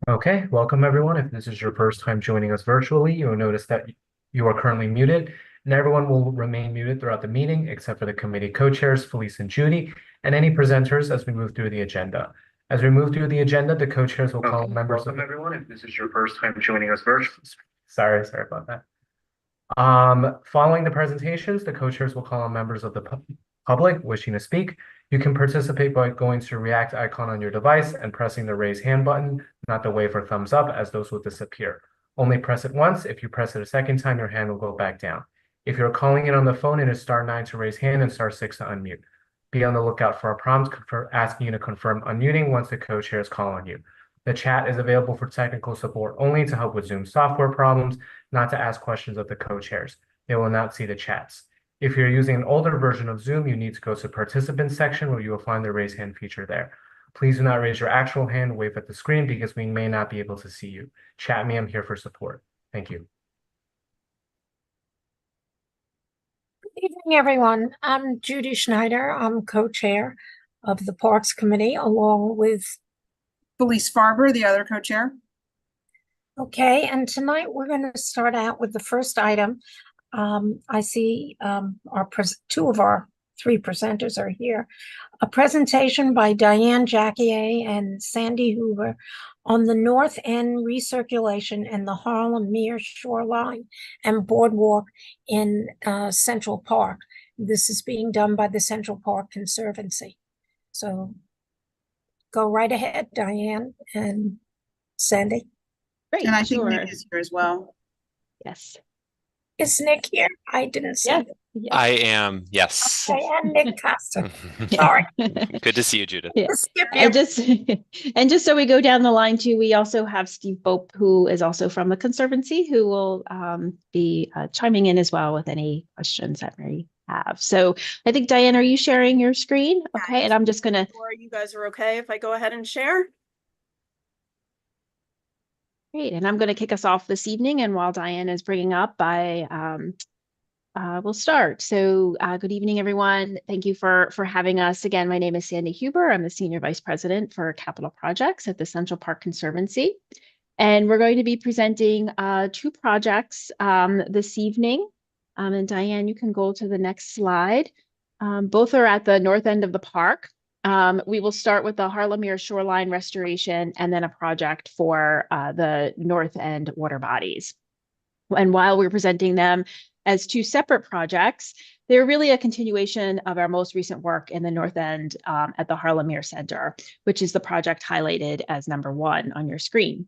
Okay, welcome everyone. If this is your first time joining us virtually, you'll notice that you are currently muted, and everyone will remain muted throughout the meeting except for the committee co-chairs, Felice and Judy, and any presenters as we move through the agenda. As we move through the agenda, the co-chairs will call members of everyone. If this is your first time joining us virtually, sorry about that. Following the presentations, the co-chairs will call on members of the public wishing to speak. You can participate by going to the react icon on your device and pressing the raise hand button, not the wave or thumbs up, as those will disappear. Only press it once. If you press it a second time, your hand will go back down. If you're calling in on the phone, it is *9 to raise hand and *6 to unmute. Be on the lookout for a prompt for asking you to confirm unmuting once the co-chairs call on you. The chat is available for technical support only to help with Zoom software problems, not to ask questions of the co-chairs. They will not see the chats. If you're using an older version of Zoom, you need to go to the participants section where you will find the raise hand feature there. Please do not raise your actual hand, wave at the screen because we may not be able to see you. Chat me, I'm here for support. Thank you. Good evening, everyone. I'm Judy Schneider. I'm co-chair of the Parks Committee along with Felice Farber, the other co-chair. Okay, and tonight we're going to start out with the first item. I see two of our three presenters are here. A presentation by Diane Jacquier and Sandy Hoover on the North End recirculation and the Harlem Mere shoreline and boardwalk in Central Park. This is being done by the Central Park Conservancy. So go right ahead, Diane and Sandy. Great, and I think Nick is here as well. Yes. Is Nick here? I didn't see him. Yes. I am, yes. Okay, and Nick Costa. Sorry. Good to see you, Judith. Yeah. And just so we go down the line too, we also have Steve Bope, who is also from the Conservancy, who will be chiming in as well with any questions that we have. So I think, Diane, are you sharing your screen? Okay, and I'm just gonna. Or you guys are okay if I go ahead and share? Great, and I'm going to kick us off this evening, and while Diane is bringing up, we'll start. So good evening, everyone. Thank you for having us. Again, my name is Sandy Huber. I'm the Senior Vice President for Capital Projects at the Central Park Conservancy. And we're going to be presenting two projects this evening. And Diane, you can go to the next slide. Both are at the north end of the park. We will start with the Harlem Mere shoreline restoration and then a project for the North End water bodies. And while we're presenting them as two separate projects, they're really a continuation of our most recent work in the North End at the Harlem Mere Center, which is the project highlighted as number 1 on your screen,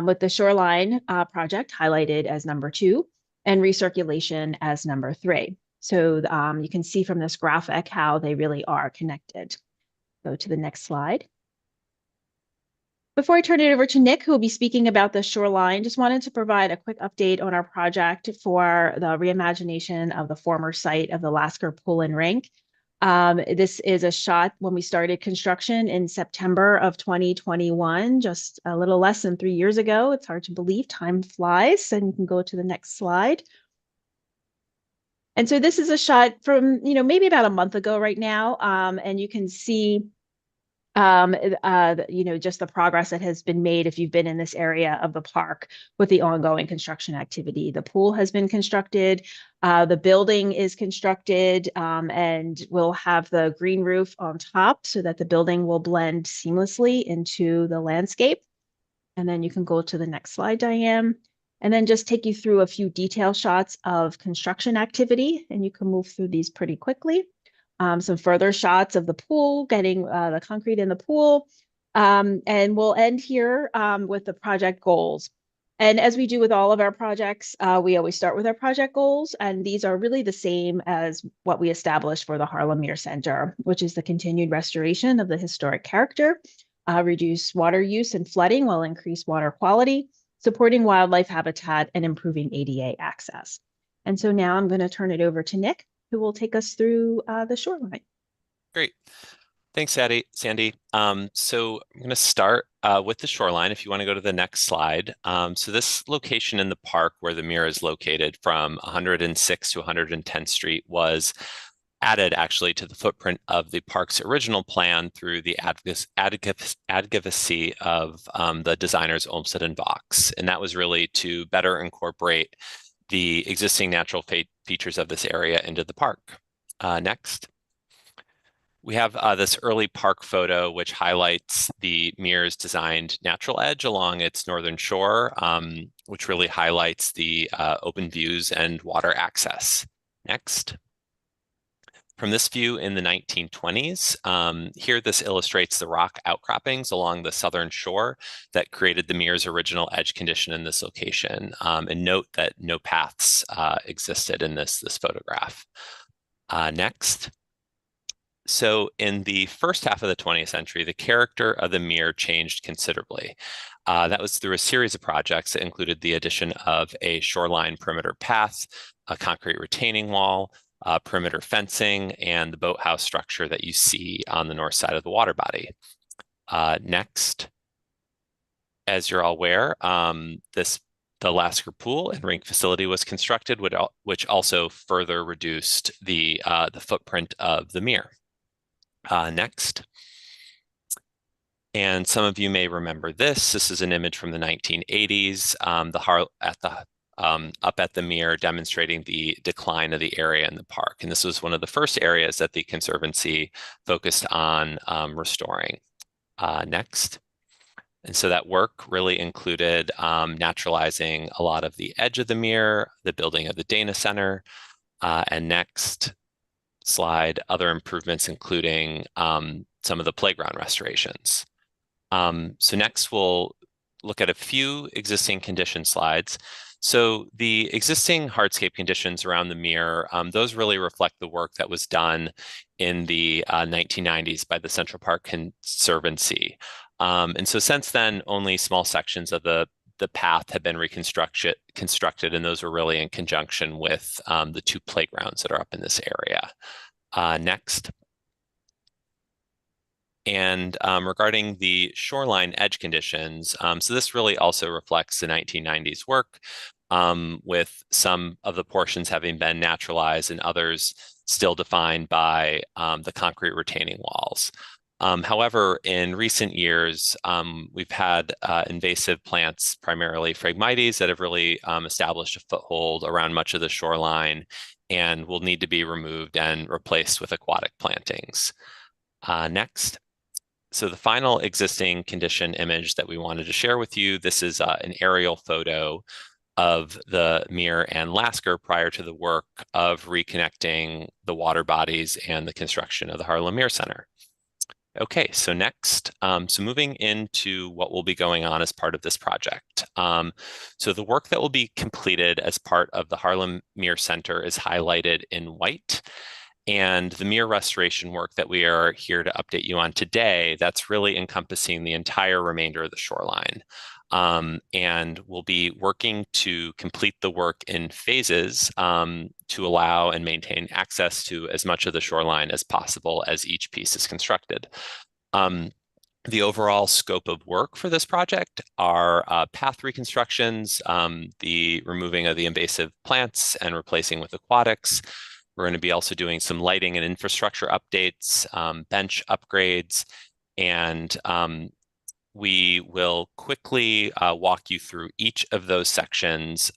with the shoreline project highlighted as number 2 and recirculation as number 3. So you can see from this graphic how they really are connected. Go to the next slide. Before I turn it over to Nick, who will be speaking about the shoreline, just wanted to provide a quick update on our project for the reimagination of the former site of the Lasker Pool and Rink. This is a shot when we started construction in September of 2021, just a little less than 3 years ago. It's hard to believe, time flies, and you can go to the next slide. And so this is a shot from, maybe about a month ago right now. And you can see, just the progress that has been made if you've been in this area of the park with the ongoing construction activity. The pool has been constructed, the building is constructed, and we'll have the green roof on top so that the building will blend seamlessly into the landscape. And then you can go to the next slide, Diane. And then just take you through a few detail shots of construction activity, and you can move through these pretty quickly. Some further shots of the pool, getting the concrete in the pool. And we'll end here with the project goals. And as we do with all of our projects, we always start with our project goals, and these are really the same as what we established for the Harlem Mere Center, which is the continued restoration of the historic character, reduce water use and flooding while increase water quality, supporting wildlife habitat, and improving ADA access. And so now I'm going to turn it over to Nick, who will take us through the shoreline. Great. Thanks, Sandy. So I'm going to start with the shoreline, if you want to go to the next slide. So this location in the park where the Mere is located from 106 to 110th Street was added actually to the footprint of the park's original plan through the advocacy of the designers Olmsted and Vaux. And that was really to better incorporate the existing natural features of this area into the park. Next. We have this early park photo, which highlights the Mere's designed natural edge along its northern shore, which really highlights the open views and water access. Next. From this view in the 1920s, here this illustrates the rock outcroppings along the southern shore that created the Mere's original edge condition in this location. And note that no paths existed in this photograph. Next. So in the first half of the 20th century, the character of the Mere changed considerably. That was through a series of projects that included the addition of a shoreline perimeter path, a concrete retaining wall, perimeter fencing, and the boathouse structure that you see on the north side of the water body. Next, as you're all aware, the Lasker Pool and rink facility was constructed, which also further reduced the footprint of the Mere. Next. And some of you may remember this. This is an image from the 1980s, up at the Mere, demonstrating the decline of the area in the park. And this was one of the first areas that the Conservancy focused on restoring. Next. And so that work really included naturalizing a lot of the edge of the Mere, the building of the Dana Center, and next slide, other improvements, including some of the playground restorations. So next we'll look at a few existing condition slides. So the existing hardscape conditions around the Mere, those really reflect the work that was done in the 1990s by the Central Park Conservancy. And so since then, only small sections of the path have been constructed, and those were really in conjunction with the two playgrounds that are up in this area. Next. And regarding the shoreline edge conditions, so this really also reflects the 1990s work, with some of the portions having been naturalized and others still defined by the concrete retaining walls. However, in recent years, we've had invasive plants, primarily Phragmites, that have really established a foothold around much of the shoreline and will need to be removed and replaced with aquatic plantings. Next. So the final existing condition image that we wanted to share with you, this is an aerial photo of the Mere and Lasker prior to the work of reconnecting the water bodies and the construction of the Harlem Mere Center. Okay, so next, so moving into what will be going on as part of this project. So the work that will be completed as part of the Harlem Mere Center is highlighted in white. And the Mere restoration work that we are here to update you on today, that's really encompassing the entire remainder of the shoreline. And we'll be working to complete the work in phases to allow and maintain access to as much of the shoreline as possible as each piece is constructed. The overall scope of work for this project are path reconstructions, the removing of the invasive plants and replacing with aquatics. We're going to be also doing some lighting and infrastructure updates, bench upgrades, and we will quickly walk you through each of those sections,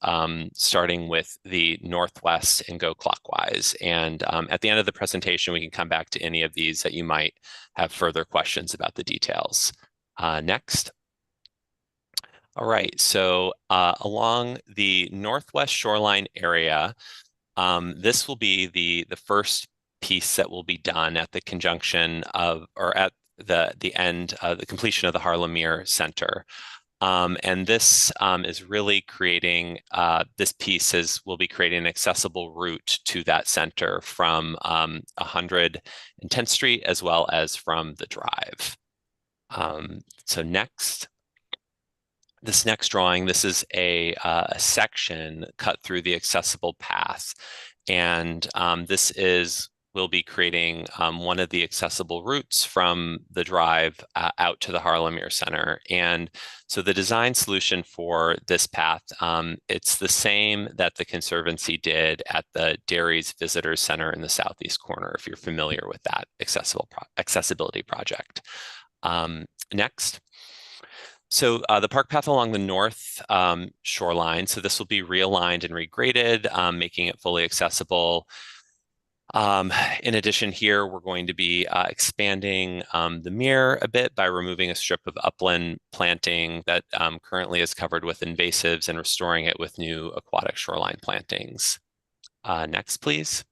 starting with the northwest and go clockwise. And at the end of the presentation, we can come back to any of these that you might have further questions about the details. Next. All right, so along the northwest shoreline area, this will be the first piece that will be done at the conjunction of, or at the end, the completion of the Harlem Mere Center. And this is really creating, this piece will be creating an accessible route to that center from 110th Street as well as from the drive. So next. This next drawing, this is a section cut through the accessible path. And this is we'll be creating one of the accessible routes from the drive out to the Haarlemmeer Center. And so the design solution for this path, it's the same that the Conservancy did at the Dairies Visitors Center in the southeast corner, if you're familiar with that accessibility project. Next. So the park path along the north shoreline, so this will be realigned and regraded, making it fully accessible. In addition here, we're going to be expanding the mere a bit by removing a strip of upland planting that currently is covered with invasives and restoring it with new aquatic shoreline plantings. Next, please.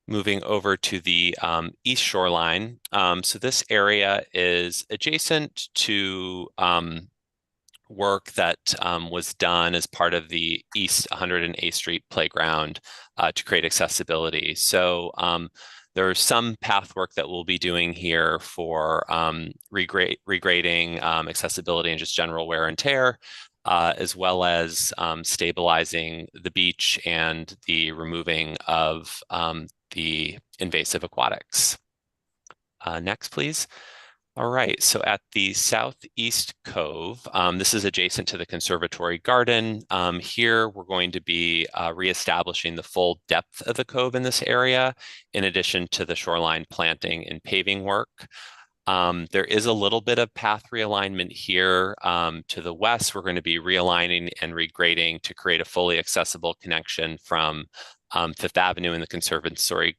Moving over to the east shoreline. So this area is adjacent to work that was done as part of the East 108th Street playground to create accessibility. So there's some path work that we'll be doing here for regrading accessibility and just general wear and tear, as well as stabilizing the beach and the removing of the invasive aquatics. Next, please. All right, so at the southeast cove, this is adjacent to the conservatory garden. Here, we're going to be reestablishing the full depth of the cove in this area, in addition to the shoreline planting and paving work. There is a little bit of path realignment here. To the west, we're going to be realigning and regrading to create a fully accessible connection from Fifth Avenue in the Conservatory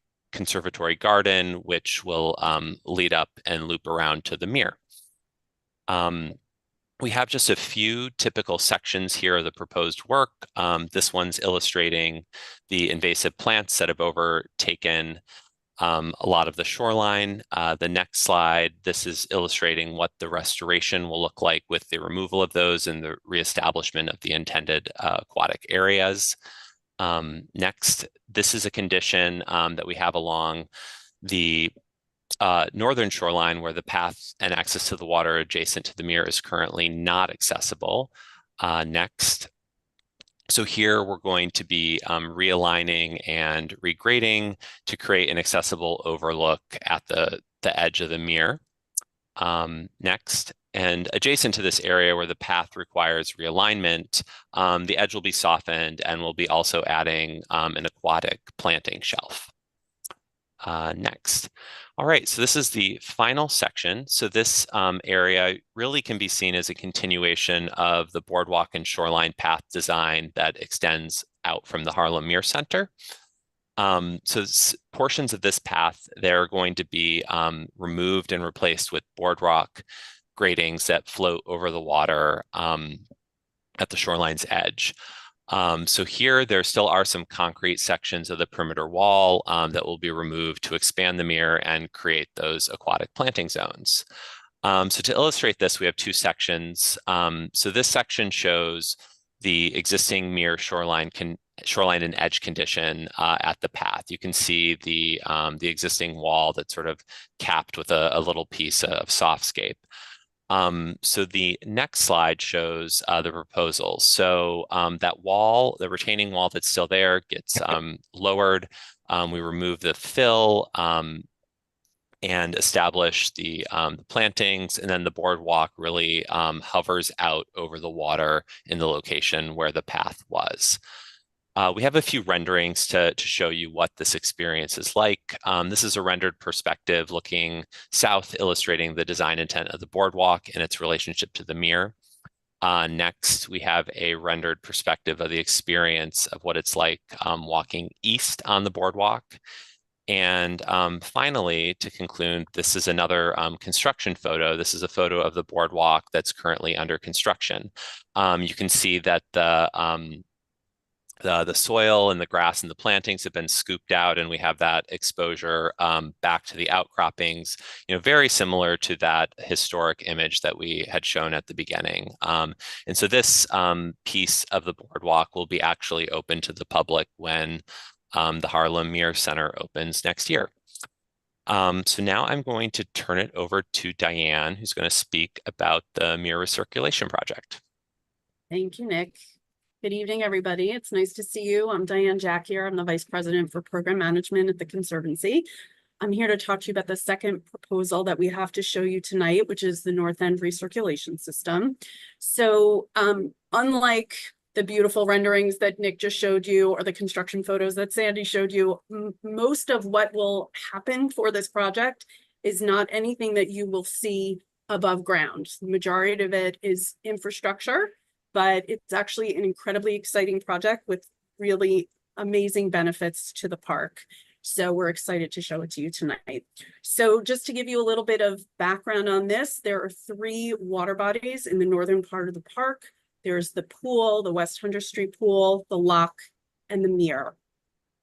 Garden, which will lead up and loop around to the mere. We have just a few typical sections here of the proposed work. This one's illustrating the invasive plants that have overtaken a lot of the shoreline. The next slide, this is illustrating what the restoration will look like with the removal of those and the reestablishment of the intended aquatic areas. Next, this is a condition that we have along the northern shoreline where the path and access to the water adjacent to the mere is currently not accessible. Next. So here we're going to be realigning and regrading to create an accessible overlook at the edge of the mere. Next. And adjacent to this area where the path requires realignment, the edge will be softened and we'll be also adding an aquatic planting shelf. Next. All right, so this is the final section. So this area really can be seen as a continuation of the boardwalk and shoreline path design that extends out from the Haarlemmeer Center. So portions of this path, they're going to be removed and replaced with boardwalk gratings that float over the water at the shoreline's edge. So here, there still are some concrete sections of the perimeter wall that will be removed to expand the mere and create those aquatic planting zones. So to illustrate this, we have two sections. So this section shows the existing mere shoreline and edge condition at the path. You can see the existing wall that's sort of capped with a little piece of softscape. So the next slide shows the proposals. So that wall, the retaining wall that's still there gets lowered. We remove the fill and establish the plantings, and then the boardwalk really hovers out over the water in the location where the path was. We have a few renderings to show you what this experience is like. This is a rendered perspective looking south, illustrating the design intent of the boardwalk and its relationship to the mere. Next, we have a rendered perspective of the experience of what it's like walking east on the boardwalk. And finally, to conclude, this is another construction photo. This is a photo of the boardwalk that's currently under construction. You can see that the soil and the grass and the plantings have been scooped out, and we have that exposure back to the outcroppings, very similar to that historic image that we had shown at the beginning. And so this piece of the boardwalk will be actually open to the public when the Haarlemmeer Center opens next year. So now I'm going to turn it over to Diane, who's going to speak about the mere recirculation project. Thank you, Nick. Good evening, everybody. It's nice to see you. I'm Diane Jack here. I'm the Vice President for Program Management at the Conservancy. I'm here to talk to you about the second proposal that we have to show you tonight, which is the North End recirculation system. So unlike the beautiful renderings that Nick just showed you or the construction photos that Sandy showed you, most of what will happen for this project is not anything that you will see above ground. The majority of it is infrastructure, but it's actually an incredibly exciting project with really amazing benefits to the park. So we're excited to show it to you tonight. So just to give you a little bit of background on this, there are 3 water bodies in the northern part of the park. There's the pool, the West 100th Street pool, the lock, and the mere.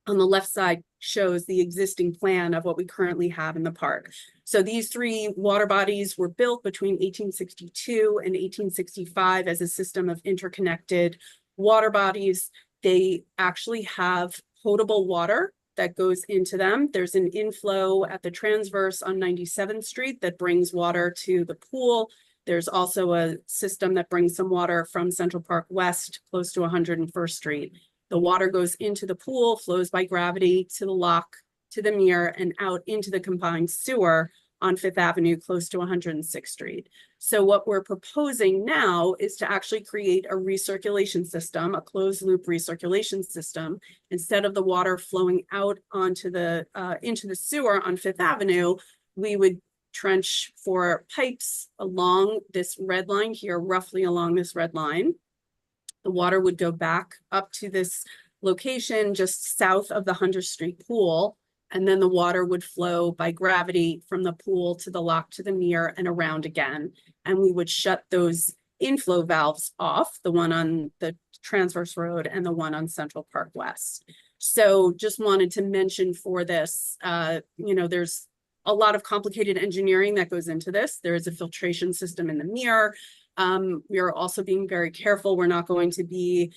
On the left side shows the existing plan of what we currently have in the park. So these 3 water bodies were built between 1862 and 1865 as a system of interconnected water bodies. They actually have potable water that goes into them. There's an inflow at the transverse on 97th Street that brings water to the pool. There's also a system that brings some water from Central Park West close to 101st Street. The water goes into the pool, flows by gravity to the lock, to the mere, and out into the combined sewer on 5th Avenue, close to 106th Street. So what we're proposing now is to actually create a recirculation system, a closed loop recirculation system. Instead of the water flowing out onto the into the sewer on 5th Avenue, we would trench 4 pipes along this red line here, roughly along this red line. The water would go back up to this location just south of the 100th Street pool, and then the water would flow by gravity from the pool to the lock to the mere and around again. And we would shut those inflow valves off, the one on the transverse road and the one on Central Park West. So just wanted to mention for this, you know, there's a lot of complicated engineering that goes into this. There is a filtration system in the mere. We are also being very careful. We're not going to be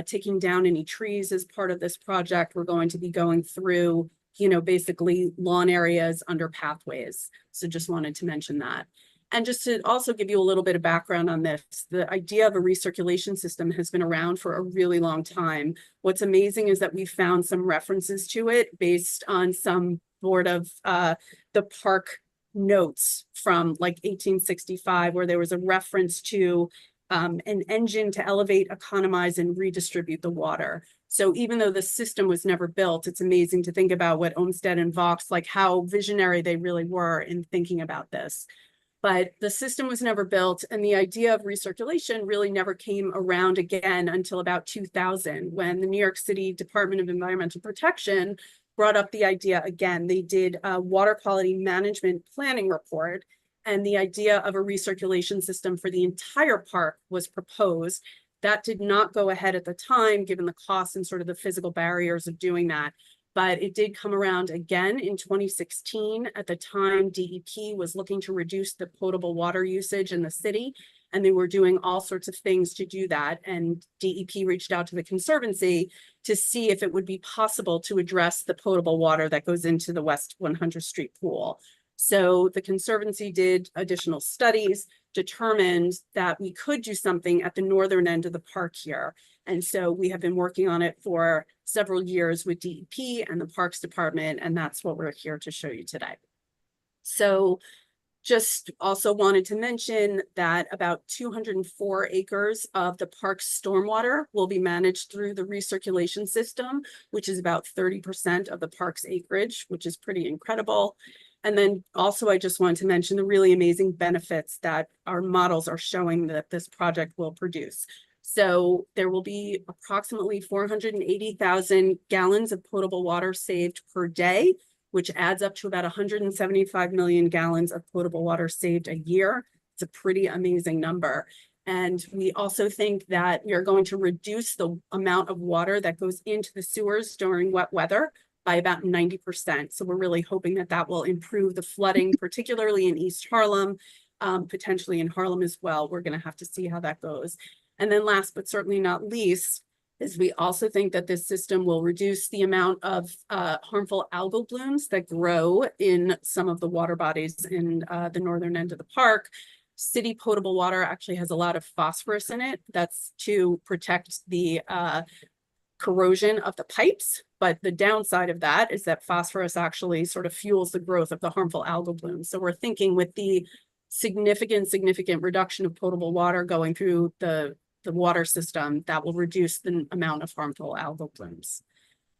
taking down any trees as part of this project. We're going to be going through, you know, basically lawn areas under pathways. So just wanted to mention that. And just to also give you a little bit of background on this, the idea of a recirculation system has been around for a really long time. What's amazing is that we found some references to it based on some Board of the Park notes from like 1865, where there was a reference to an engine to elevate, economize, and redistribute the water. So even though the system was never built, it's amazing to think about what Olmsted and Vaux, like how visionary they really were in thinking about this. But the system was never built, and the idea of recirculation really never came around again until about 2000, when the New York City Department of Environmental Protection brought up the idea again. They did a water quality management planning report, and the idea of a recirculation system for the entire park was proposed. That did not go ahead at the time, given the costs and sort of the physical barriers of doing that. But it did come around again in 2016. At the time, DEP was looking to reduce the potable water usage in the city, and they were doing all sorts of things to do that. And DEP reached out to the Conservancy to see if it would be possible to address the potable water that goes into the West 100th Street pool. So the Conservancy did additional studies, determined that we could do something at the northern end of the park here. And so we have been working on it for several years with DEP and the Parks Department, and that's what we're here to show you today. So just also wanted to mention that about 204 acres of the park's stormwater will be managed through the recirculation system, which is about 30% of the park's acreage, which is pretty incredible. And then also, I just wanted to mention the really amazing benefits that our models are showing that this project will produce. So there will be approximately 480,000 gallons of potable water saved per day, which adds up to about 175 million gallons of potable water saved a year. It's a pretty amazing number. And we also think that we are going to reduce the amount of water that goes into the sewers during wet weather by about 90%. So we're really hoping that that will improve the flooding, particularly in East Harlem, potentially in Harlem as well. We're going to have to see how that goes. And then last but certainly not least, is we also think that this system will reduce the amount of harmful algal blooms that grow in some of the water bodies in the northern end of the park. city potable water actually has a lot of phosphorus in it. That's to protect the corrosion of the pipes. But the downside of that is that phosphorus actually sort of fuels the growth of the harmful algal blooms. So we're thinking with the significant reduction of potable water going through the water system, that will reduce the amount of harmful algal blooms.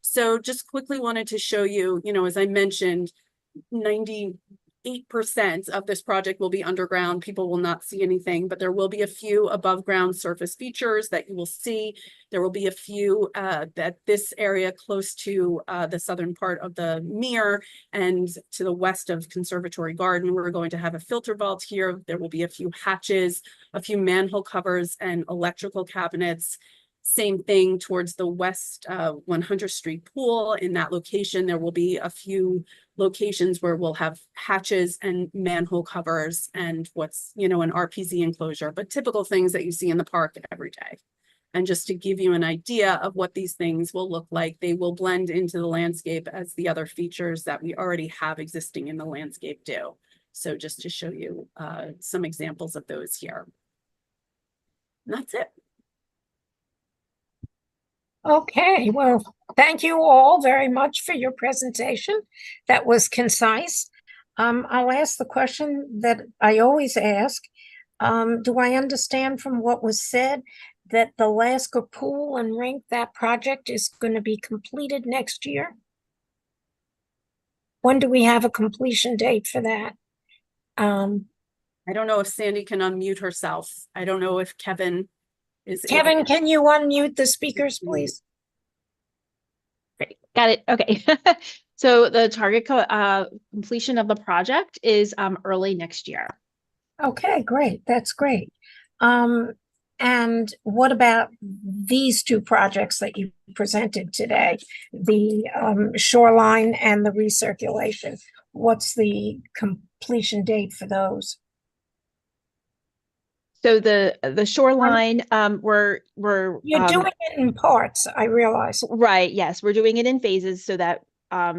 So just quickly wanted to show you, as I mentioned, 98% of this project will be underground. People will not see anything, but there will be a few above ground surface features that you will see. There will be a few that this area close to the southern part of the Mere and to the west of Conservatory Garden. We're going to have a filter vault here. There will be a few hatches, a few manhole covers and electrical cabinets. Same thing towards the west 100th Street pool. In that location, there will be a few locations where we'll have hatches and manhole covers and what's, an RPZ enclosure, but typical things that you see in the park every day. And just to give you an idea of what these things will look like, they will blend into the landscape as the other features that we already have existing in the landscape do. So just to show you some examples of those here. And that's it. Okay, well, thank you all very much for your presentation. That was concise. I'll ask the question that I always ask. Do I understand from what was said that the Alaska Pool and Rink, that project is going to be completed next year? When do we have a completion date for that? I don't know if Sandy can unmute herself. I don't know if Kevin is Kevin, can you unmute the speakers, please? Great, got it. Okay. So the target completion of the project is early next year. Okay, great. That's great. And what about these two projects that you presented today, the shoreline and the recirculation? What's the completion date for those? So the shoreline, we're You're doing it in parts, I realize. right. Yes, we're doing it in phases so that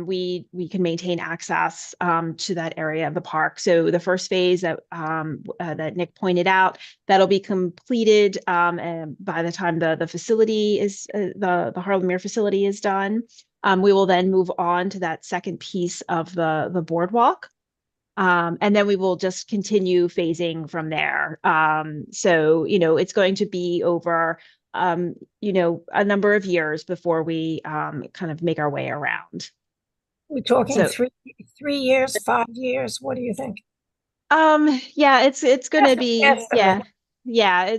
we can maintain access to that area of the park. So the first phase that that Nick pointed out, that'll be completed and by the time the facility is the Harlem Mere facility is done. We will then move on to that second piece of the boardwalk. And then we will just continue phasing from there. So, it's going to be over, a number of years before we kind of make our way around. We're talking So- 3 years, 5 years. What do you think? Yeah, it's going to be, Estimate. yeah,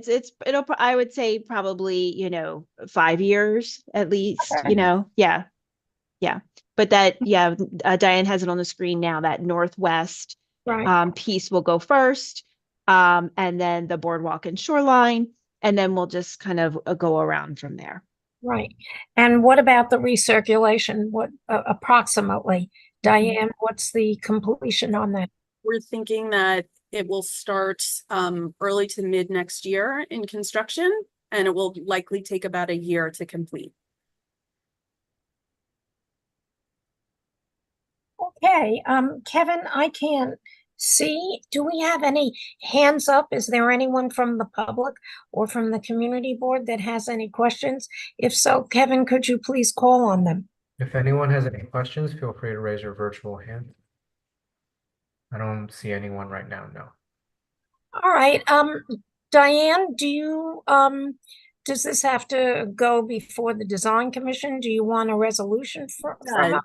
I would say probably, 5 years at least, Okay. yeah. But that, Diane has it on the screen now, that northwest Right, piece will go first, and then the boardwalk and shoreline, and then we'll just kind of go around from there. right. And what about the recirculation? What approximately, Diane, what's the completion on that? We're thinking that it will start early to mid next year in construction, and it will likely take about a year to complete. Okay, Kevin, I can't see. Do we have any hands up? Is there anyone from the public or from the community board that has any questions? If so, Kevin, could you please call on them? If anyone has any questions, feel free to raise your virtual hand. I don't see anyone right now, no. All right, Diane, does this have to go before the design commission? Do you want a resolution from us?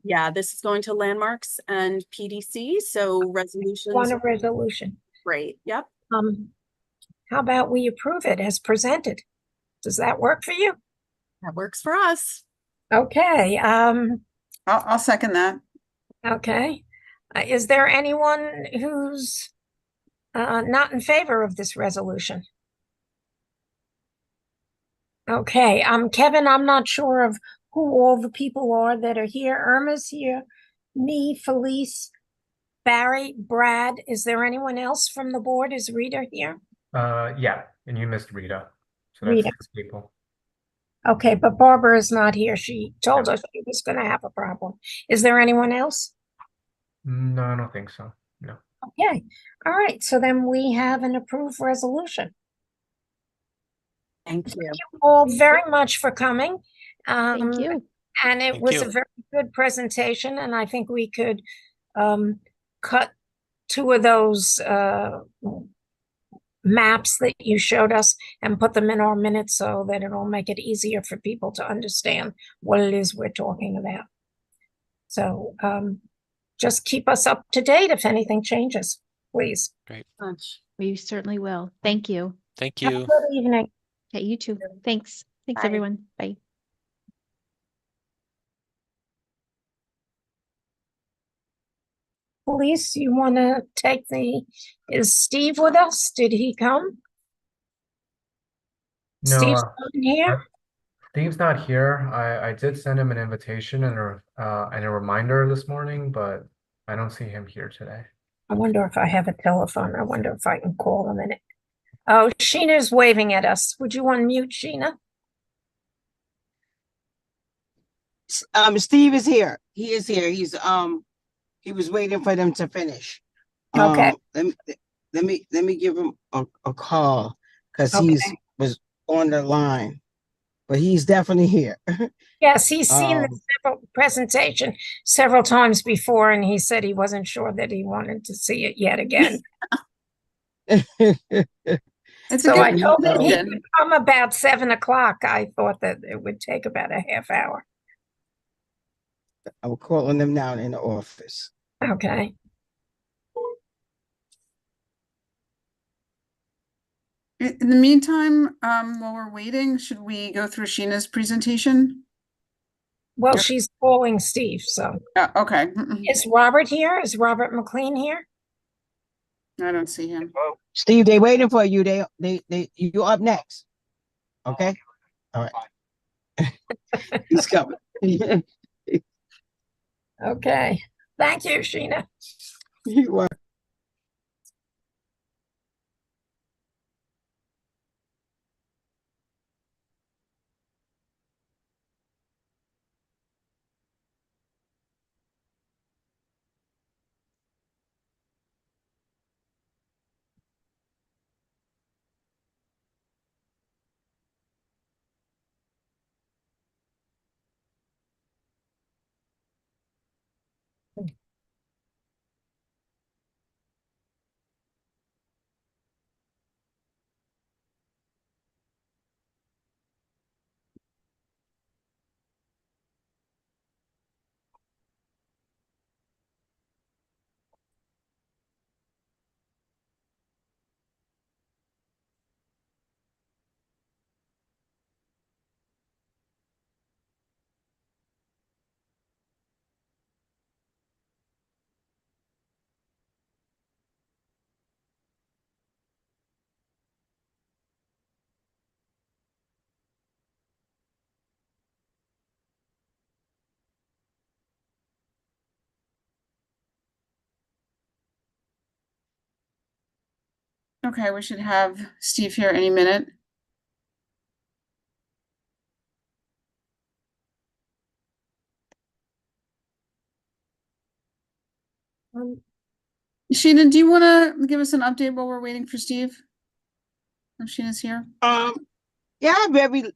Yeah, this is going to landmarks and PDC, so resolutions. Want a resolution? Great, yep. How about we approve it as presented? Does that work for you? That works for us. Okay, I'll second that. okay. Is there anyone who's not in favor of this resolution? Okay, Kevin, I'm not sure of who all the people are that are here. Irma's here, me, Felice, Barry, Brad. Is there anyone else from the board? Is Rita here? Yeah, and you missed Rita. So that's Rita. 6 people. Okay, but Barbara is not here. She told us she was going to have a problem. Is there anyone else? No, I don't think so. No. Okay, all right, so then we have an approved resolution. Thank you. All very much for coming. Thank you. And it Thank was a you. very good presentation, and I think we could cut two of those maps that you showed us and put them in our minutes so that it'll make it easier for people to understand what it is we're talking about. So just keep us up to date if anything changes, please. Much. We certainly will. Thank you. Thank Have a you. good evening. Okay, you too. Thanks. Thanks, Bye. everyone. Bye. Police, you want to take is Steve with us? Did he come? No, Steve's not here? Steve's not here. I did send him an invitation and a reminder this morning, but I don't see him here today. I wonder if I have a telephone. I wonder if I can call him in it. Oh, Sheena's waving at us. Would you unmute Sheena? Steve is here. He is here. He was waiting for them to finish. Okay. Let me give him a call because Okay. he was on the line, but he's definitely here. Yes, he's seen Um, the presentation several times before, and he said he wasn't sure that he wanted to see it yet again. It's So a I good told him he presentation. could come about 7 o'clock. I thought that it would take about a half hour. I'm calling them now in the office. Okay. In the meantime, while we're waiting, should we go through Sheena's presentation? Well, Yep. she's calling Steve, so. Okay. Is Robert here? Is Robert McLean here? I don't see him. Steve, they waiting for you. You up next. Okay. All right. He's coming. Okay. Thank you, Sheena. You are. Okay, we should have Steve here any minute. Sheena, do you want to give us an update while we're waiting for Steve? If Sheena's here. Yeah, very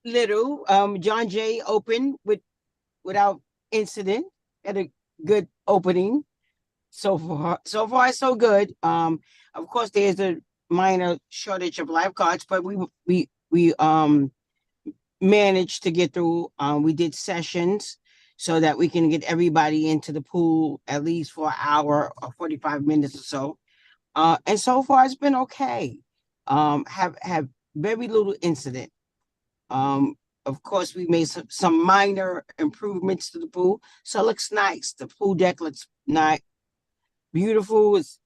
little. John Jay opened without incident. Had a good opening. So far so good. Of course there's a minor shortage of lifeguards, but we managed to get through. We did sessions so that we can get everybody into the pool at least for an hour or 45 minutes or so. And so far it's been okay. Have very little incident. Of course, we made some minor improvements to the pool, so it looks nice. The pool deck looks nice, beautiful. It's,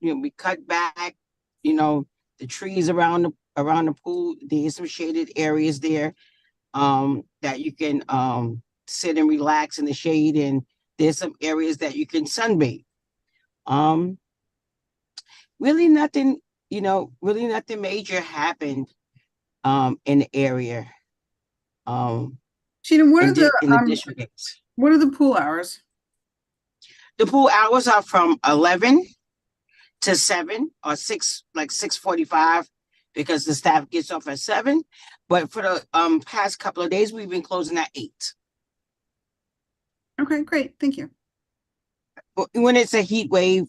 we cut back, the trees around the pool. There's some shaded areas there, that you can sit and relax in the shade, and there's some areas that you can sunbathe. Really nothing, really nothing major happened in the area. Sheena, what are in the district. what are the pool hours? The pool hours are from 11 to 7 or 6, like 6:45, because the staff gets off at 7. But for the past couple of days, we've been closing at 8. Okay, great. Thank you. When it's a heat wave,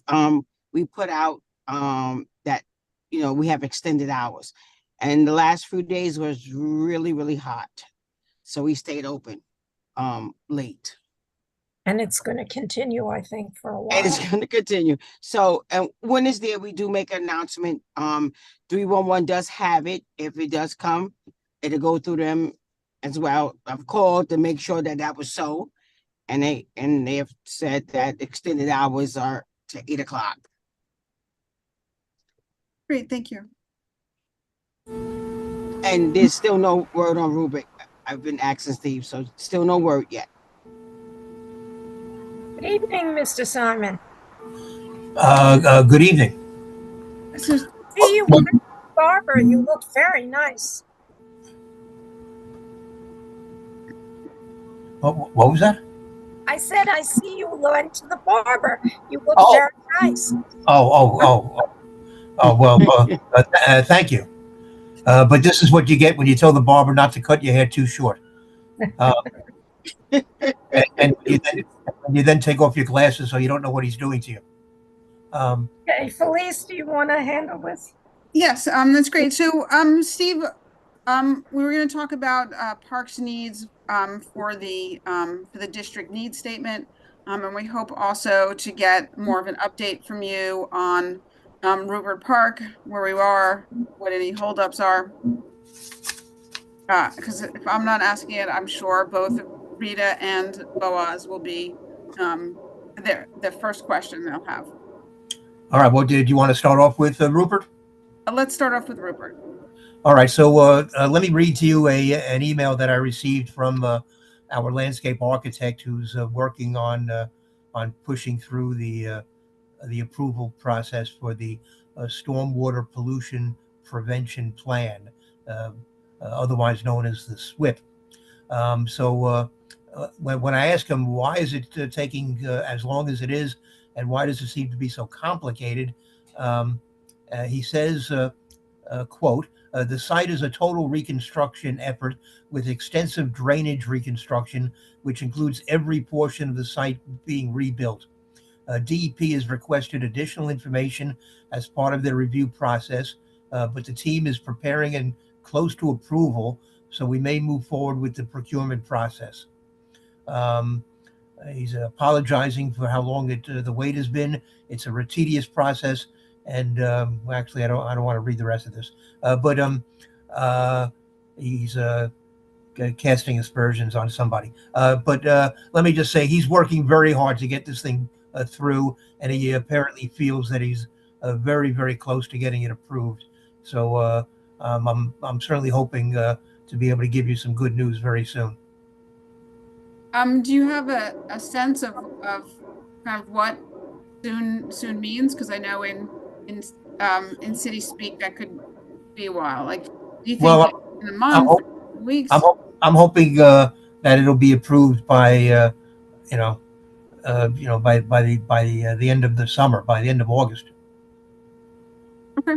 we put out that we have extended hours, and the last few days was really, really hot, so we stayed open late. And it's going to continue, I think, for a while. And it's going to continue. So, and when it's there, we do make an announcement. 311 does have it. If it does come, it'll go through them as well. I've called to make sure that that was so, and they have said that extended hours are to 8 o'clock. Great, thank you. And there's still no word on rubric. I've been asking Steve, so still no word yet. Good evening, Mr. Simon. Good evening. So, See you with the barber. You look very nice. What was that? I said I see you went to the barber. You look Oh. very nice. Well, thank you. But this is what you get when you tell the barber not to cut your hair too short. And you then take off your glasses so you don't know what he's doing to you. Okay, Felice, do you want to handle this? yes, that's great. So, Steve, we were going to talk about parks needs for the district needs statement, and we hope also to get more of an update from you on Rupert Park, where we are, what any holdups are. Because if I'm not asking it, I'm sure both Rita and Boaz will be the first question they'll have. All right. Well, did you want to start off with Rupert? Let's start off with Rupert. All right. So let me read to you an email that I received from our landscape architect, who's working on pushing through the approval process for the stormwater pollution prevention plan, otherwise known as the SWIP. When I ask him why is it taking as long as it is, and why does it seem to be so complicated, he says, quote, the site is a total reconstruction effort with extensive drainage reconstruction, which includes every portion of the site being rebuilt. DEP has requested additional information as part of their review process, but the team is preparing and close to approval, so we may move forward with the procurement process. He's apologizing for how long the wait has been. It's a tedious process, and actually, I don't want to read the rest of this. But he's casting aspersions on somebody. But let me just say, he's working very hard to get this thing through, and he apparently feels that he's very, very close to getting it approved. So I'm certainly hoping to be able to give you some good news very soon. Do you have a sense of kind of what soon means? Because I know in city speak that could be a while. Like, do you think in a month, weeks? I'm hoping that it'll be approved by by the end of the summer, by the end of August. Okay,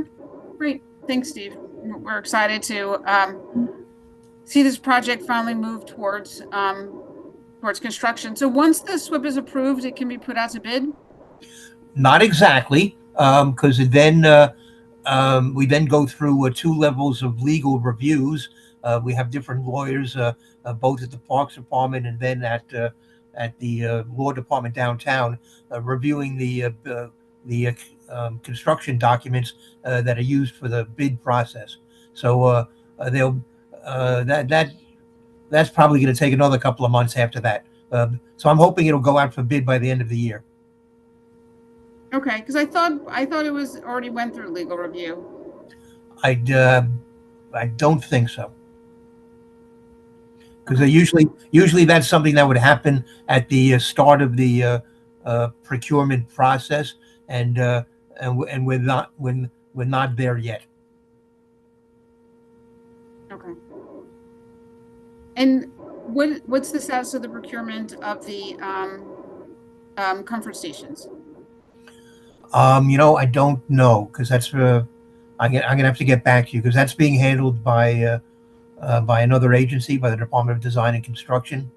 great. Thanks, Steve. We're excited to see this project finally move towards construction. So once the SWIP is approved, it can be put out to bid? Not exactly, because then we then go through 2 levels of legal reviews. We have different lawyers, both at the Parks Department and then at the Law Department downtown, reviewing the construction documents that are used for the bid process. So that's probably going to take another couple of months after that. So I'm hoping it'll go out for bid by the end of the year. Okay, because I thought it was already went through legal review. I don't think so. Because usually that's something that would happen at the start of the procurement process, and we're not there yet. Okay. And what's the status of the procurement of the comfort stations? I don't know because that's I'm gonna have to get back to you because that's being handled by another agency, by the Department of Design and Construction.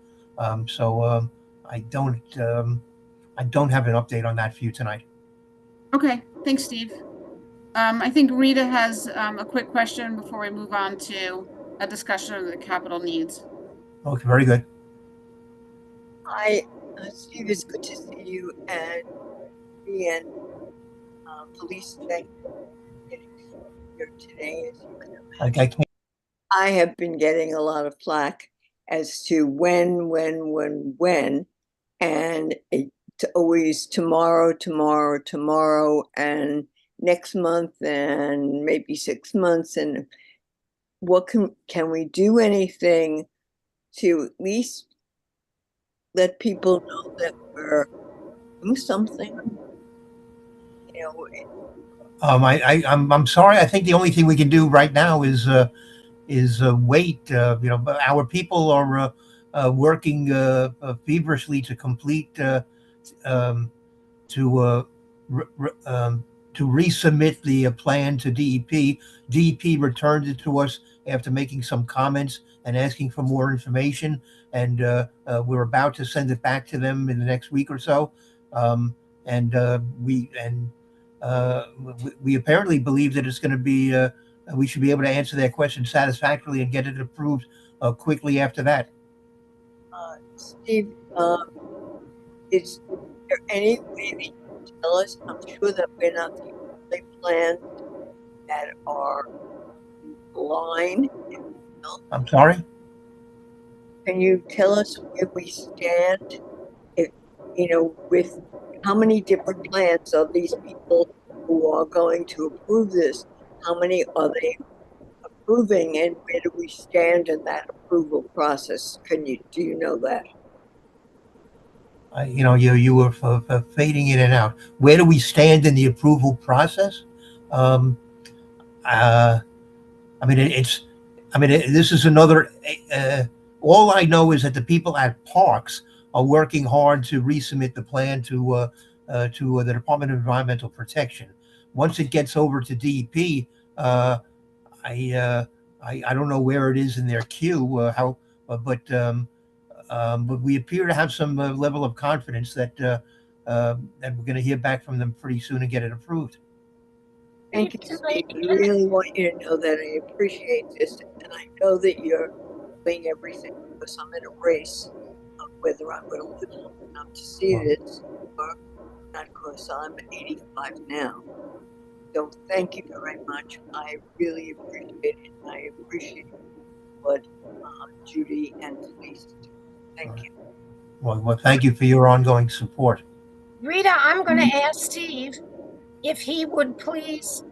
So I don't I don't have an update on that for you tonight. Okay, thanks, Steve. I think Rita has a quick question before we move on to a discussion of the capital needs. Okay, very good. Hi, Steve, it's good to see you, and me and police thank you for getting here today. As you can I imagine, can't. I have been getting a lot of flack as to when, and it's always tomorrow, tomorrow, tomorrow, and next month, and maybe 6 months. And what can we do anything to at least let people know that we're doing something? You know, I'm sorry. I think the only thing we can do right now is wait. But our people are working feverishly to complete um, to re- re- to resubmit the plan to DEP. DEP returned it to us after making some comments and asking for more information, and we're about to send it back to them in the next week or so. Um, and we apparently believe that it's going to be we should be able to answer their question satisfactorily and get it approved quickly after that. Steve, is there any way that you can tell us? I'm sure that we're not the only plans that are in line. I'm sorry. Can you tell us where we stand? If, with how many different plans are these people who are going to approve this? How many are they approving, and where do we stand in that approval process? Do you know that? You were fading in and out. Where do we stand in the approval process? Um, uh, I mean, this is another. All I know is that the people at parks are working hard to resubmit the plan to the Department of Environmental Protection. Once it gets over to DEP, I, uh, I don't know where it is in their queue. But we appear to have some level of confidence that we're going to hear back from them pretty soon and get it approved. Thank you, Steve. I really want you to know that I appreciate this, and I know that you're doing everything because I'm in a race of whether I'm going to live long enough to see this or not, because I'm 85 now. So thank you very much. I really appreciate it. I appreciate what Judy and police do. Thank you. Well, thank you for your ongoing support. Rita, I'm going to ask Steve if he would please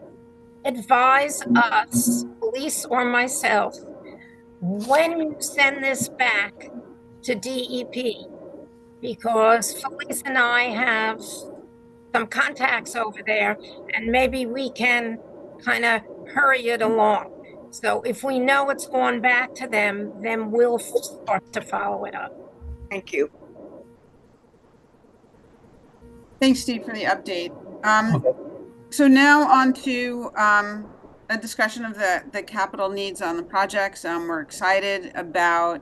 advise us, police or myself, when you send this back to DEP, because Felice and I have some contacts over there, and maybe we can kind of hurry it along. So if we know it's gone back to them, then we'll start to follow it up. Thank you. Thanks, Steve, for the update. Okay. So now on to a discussion of the capital needs on the projects. We're excited about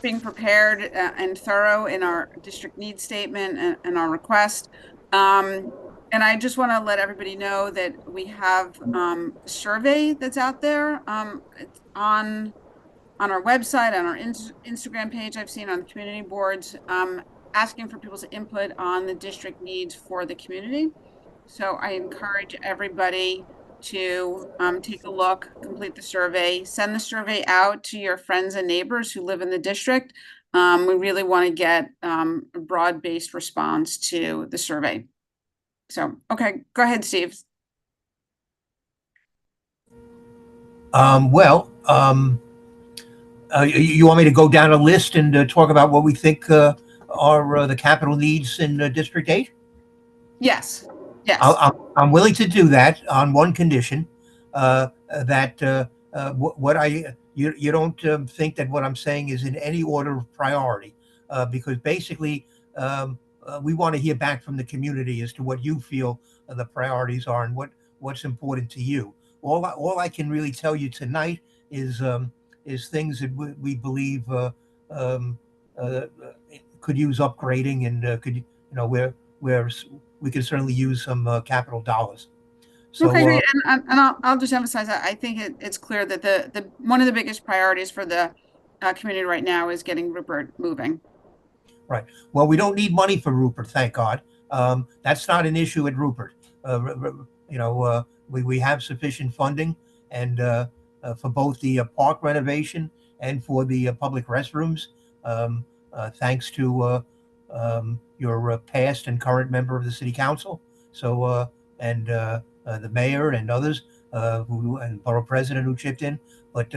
being prepared and thorough in our district needs statement and our request. And I just want to let everybody know that we have a survey that's out there. It's on our website, on our Instagram page, I've seen on the community boards, asking for people's input on the district needs for the community. So I encourage everybody to take a look, complete the survey, send the survey out to your friends and neighbors who live in the district. We really want to get a broad-based response to the survey. So, okay, go ahead, Steve. You want me to go down a list and talk about what we think are the capital needs in District 8? Yes. Yes. I'm willing to do that on one condition, that you don't think that what I'm saying is in any order of priority, because basically we want to hear back from the community as to what you feel the priorities are and what's important to you. All I can really tell you tonight is things that we believe um, uh, could use upgrading and could where we could certainly use some capital dollars. So Okay, great. And I'll just emphasize that I think it's clear that the one of the biggest priorities for the community right now is getting Rupert moving. right. Well, we don't need money for Rupert, thank God. That's not an issue at Rupert. We have sufficient funding and for both the park renovation and for the public restrooms. Thanks to your past and current member of the city council. So and the mayor and others and borough president who chipped in. But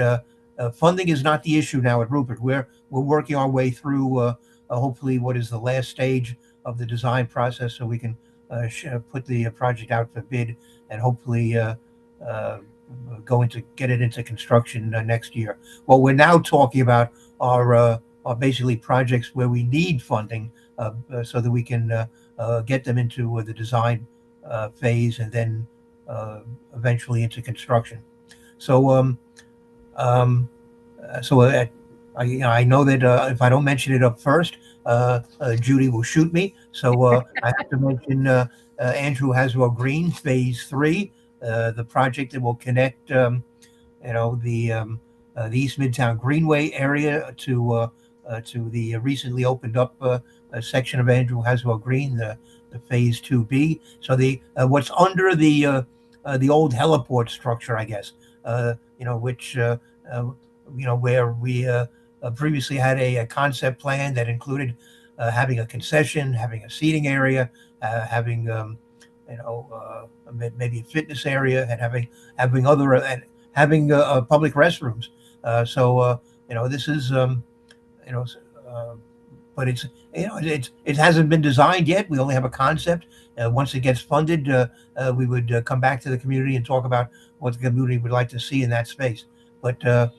funding is not the issue now at Rupert. We're working our way through hopefully what is the last stage of the design process, so we can put the project out for bid and hopefully get it into construction next year. What we're now talking about are basically projects where we need funding so that we can get them into the design phase and then eventually into construction. So I know that if I don't mention it up first, Judy will shoot me. So I have to mention Andrew Haswell Green Phase 3, the project that will connect the East Midtown Greenway area to the recently opened up section of Andrew Haswell Green, the Phase 2B. So the what's under the old heliport structure, I guess, which where we previously had a concept plan that included having a concession, having a seating area, having maybe a fitness area, and having other and having public restrooms. This is but it hasn't been designed yet. We only have a concept. Once it gets funded, we would come back to the community and talk about what the community would like to see in that space. But that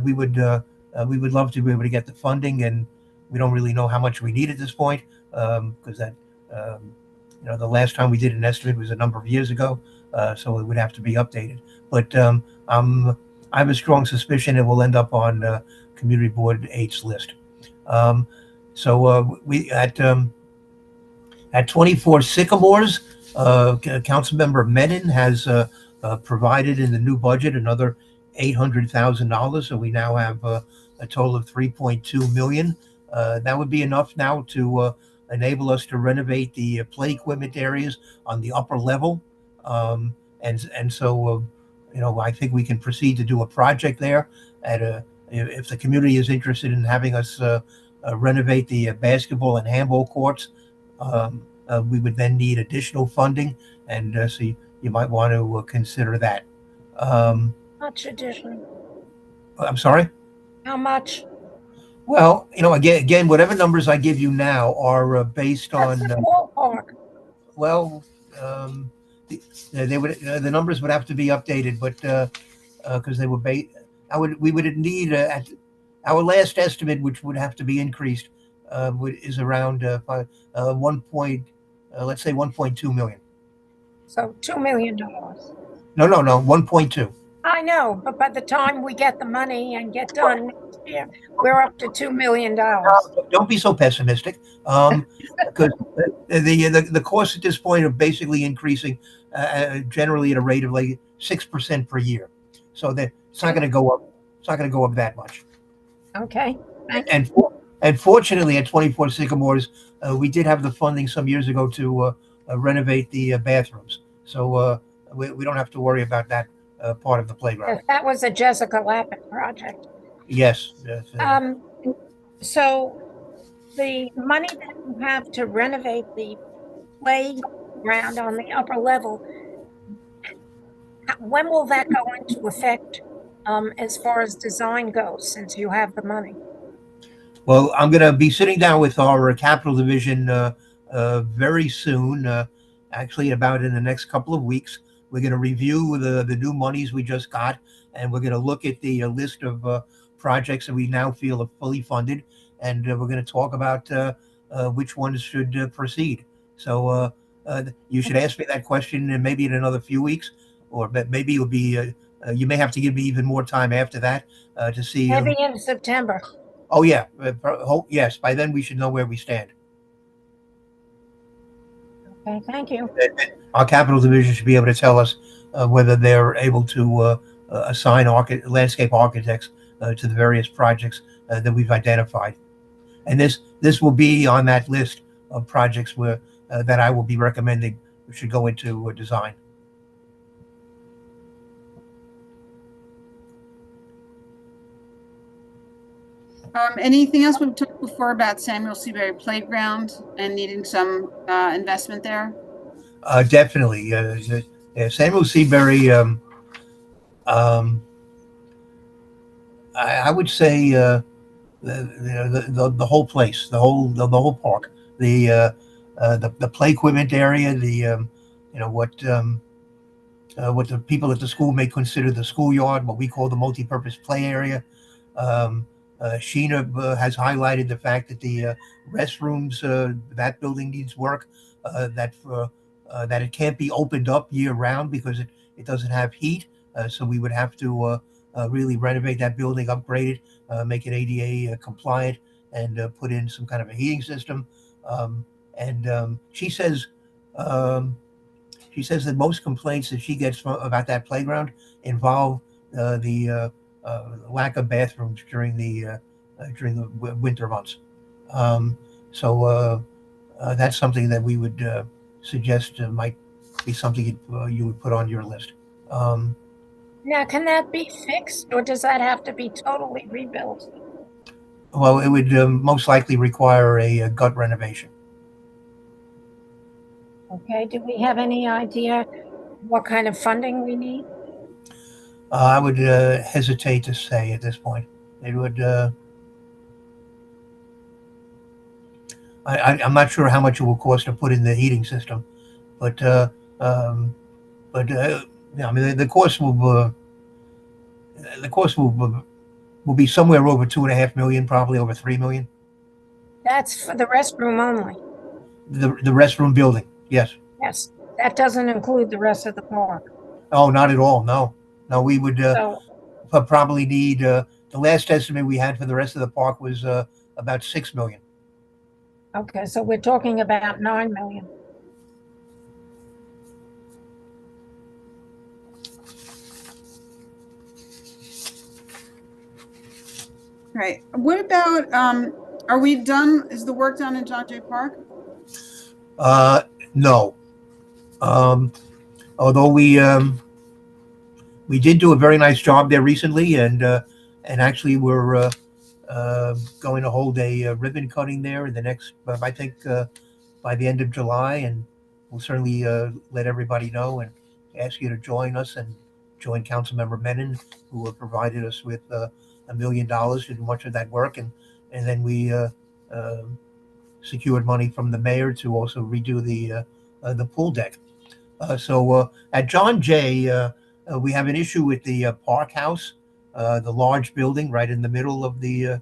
we would love to be able to get the funding, and we don't really know how much we need at this point because the last time we did an estimate was a number of years ago, so it would have to be updated. But I have a strong suspicion it will end up on Community Board 8's list. We at 24 Sycamores, Councilmember Menon has provided in the new budget another $800,000. So we now have a total of 3.2 million. That would be enough now to enable us to renovate the play equipment areas on the upper level. I think we can proceed to do a project there if the community is interested in having us renovate the basketball and handball courts. We would then need additional funding, and so you might want to consider that. Much addition. I'm sorry? How much? Well, again, whatever numbers I give you now are based on. That's the ballpark. Well, the numbers would have to be updated, but because they were we would need at our last estimate, which would have to be increased, is around let's say 1.2 million. So $2 million. No, 1.2. I know, but by the time we get the money and get done next year, we're up to $2 million. Don't be so pessimistic, because the costs at this point are basically increasing generally at a rate of like 6% per year. So that it's not going to go up. It's not going to go up that much. Okay. Thank you. And fortunately, at 24 Sycamores, we did have the funding some years ago to renovate the bathrooms. So we don't have to worry about that part of the playground. That was a Jessica Lappin project. Yes. So the money that you have to renovate the playground on the upper level, when will that go into effect as far as design goes, since you have the money? Well, I'm going to be sitting down with our capital division very soon, actually about in the next couple of weeks. We're going to review the new monies we just got, and we're going to look at the list of projects that we now feel are fully funded, and we're going to talk about which ones should proceed. So you should ask me that question and maybe in another few weeks, or maybe it'll be. You may have to give me even more time after that to see. Maybe in September. Oh yeah, yes. By then we should know where we stand. Okay, thank you. Our capital division should be able to tell us whether they're able to assign landscape architects to the various projects that we've identified. And this will be on that list of projects where that I will be recommending should go into design. Anything else? We've talked before about Samuel Seabury Playground and needing some investment there. Definitely, Samuel Seabury. I would say the whole place, the whole park, the play equipment area, what the people at the school may consider the schoolyard, what we call the multi-purpose play area. Um, Sheena has highlighted the fact that the restrooms, that building needs work, that it can't be opened up year round because it doesn't have heat. So we would have to really renovate that building, upgrade it, make it ADA compliant, and put in some kind of a heating system. She says that most complaints that she gets about that playground involve the lack of bathrooms during the winter months. So that's something that we would suggest might be something you would put on your list. Now, can that be fixed or does that have to be totally rebuilt? Well, it would most likely require a gut renovation. Okay, do we have any idea what kind of funding we need? I would hesitate to say at this point. It would. I'm not sure how much it will cost to put in the heating system, but um, yeah, I mean the cost will be somewhere over 2.5 million, probably over 3 million. That's for the restroom only. The restroom building, yes. Yes, that doesn't include the rest of the park. Oh, not at all. No, we would So, probably need. The last estimate we had for the rest of the park was about 6 million. okay, so we're talking about 9 million. Right. What about, are we done? Is the work done in John Jay Park? No. Although we did do a very nice job there recently, and actually we're going to hold a ribbon cutting there in the next, I think, by the end of July, and we'll certainly let everybody know and ask you to join us and join Councilmember Menon, who provided us with $1 million to do much of that work, and then we secured money from the mayor to also redo the pool deck. So at John Jay, we have an issue with the park house, the large building right in the middle of the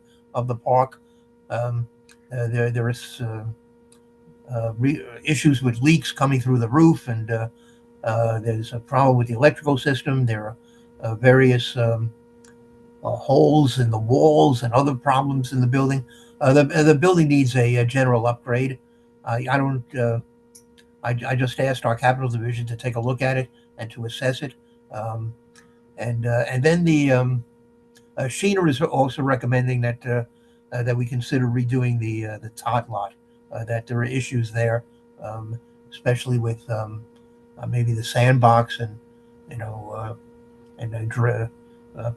park. There is issues with leaks coming through the roof, and there's a problem with the electrical system. There are various holes in the walls and other problems in the building. The building needs a general upgrade. I don't. I just asked our capital division to take a look at it and to assess it. And then the Sheena is also recommending that that we consider redoing the tot lot. That there are issues there, especially with maybe the sandbox and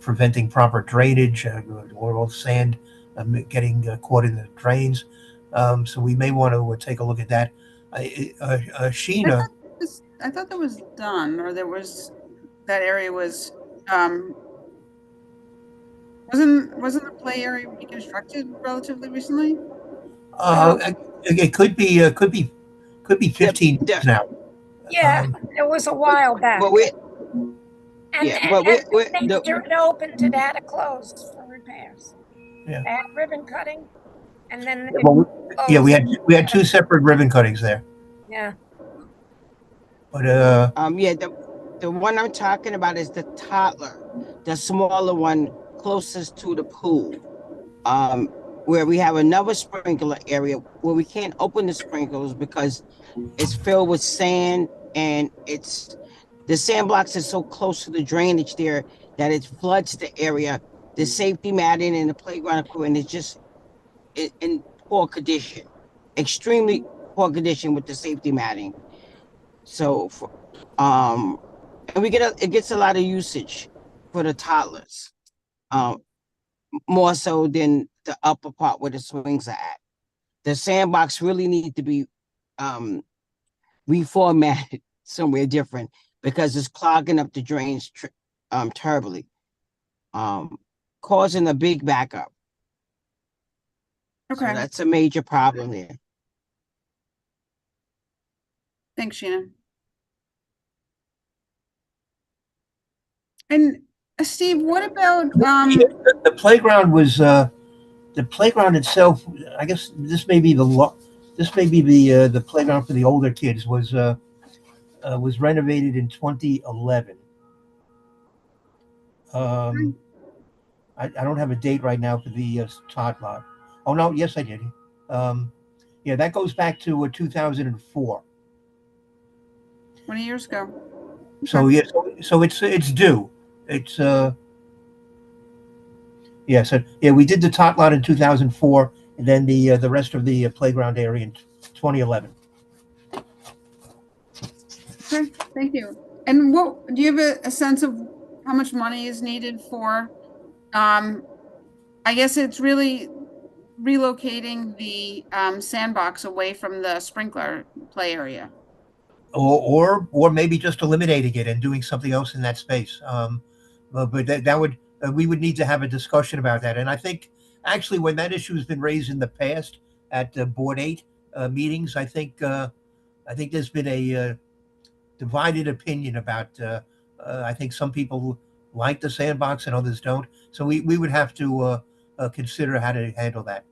preventing proper drainage, or all sand getting caught in the drains. So we may want to take a look at that. Sheena. I thought that was done, or that area was, wasn't the play area reconstructed relatively recently? It could be 15 years now. Yeah, it was a while back. But we, And, yeah, and, but and we they the, turned it open to data closed for repairs. Yeah. And ribbon cutting. And then, Well, yeah, we had two separate ribbon cuttings there, yeah, but Yeah, the one I'm talking about is the toddler, the smaller one closest to the pool. Where we have another sprinkler area where we can't open the sprinklers because it's filled with sand, and the sand blocks are so close to the drainage there that it floods the area. The safety matting and the playground equipment is just in poor condition, extremely poor condition with the safety matting. So, um, and it gets a lot of usage for the toddlers, more so than the upper part where the swings are at. The sandbox really need to be reformatted somewhere different because it's clogging up the drains terribly, causing a big backup. So Okay, that's a major problem there. thanks, Sheena. And Steve, what about the playground was the playground itself. I guess this may be the playground for the older kids was renovated in 2011. I don't have a date right now for the tot lot. Oh no, yes I did. Um, yeah, that goes back to 2004. 20 years ago? So yeah, so it's due. It's yeah, so yeah, we did the tot lot in 2004, and then the rest of the playground area in 2011. Okay, thank you. And what do you have a sense of how much money is needed for? I guess it's really relocating the sandbox away from the sprinkler play area. Or maybe just eliminating it and doing something else in that space. But that would we would need to have a discussion about that. And I think actually when that issue has been raised in the past at Board 8 meetings, I think there's been a divided opinion about. I think some people like the sandbox and others don't. So we would have to consider how to handle that.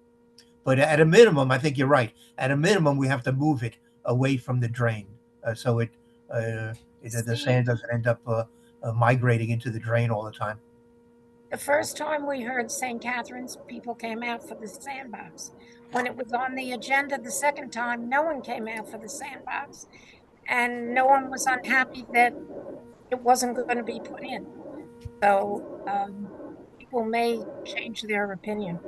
But at a minimum, I think you're right. At a minimum, we have to move it away from the drain, so the Steve, sand doesn't end up migrating into the drain all the time. the first time we heard St. Catherine's, people came out for the sandbox. When it was on the agenda the second time, no one came out for the sandbox, and no one was unhappy that it wasn't going to be put in. So people may change their opinion.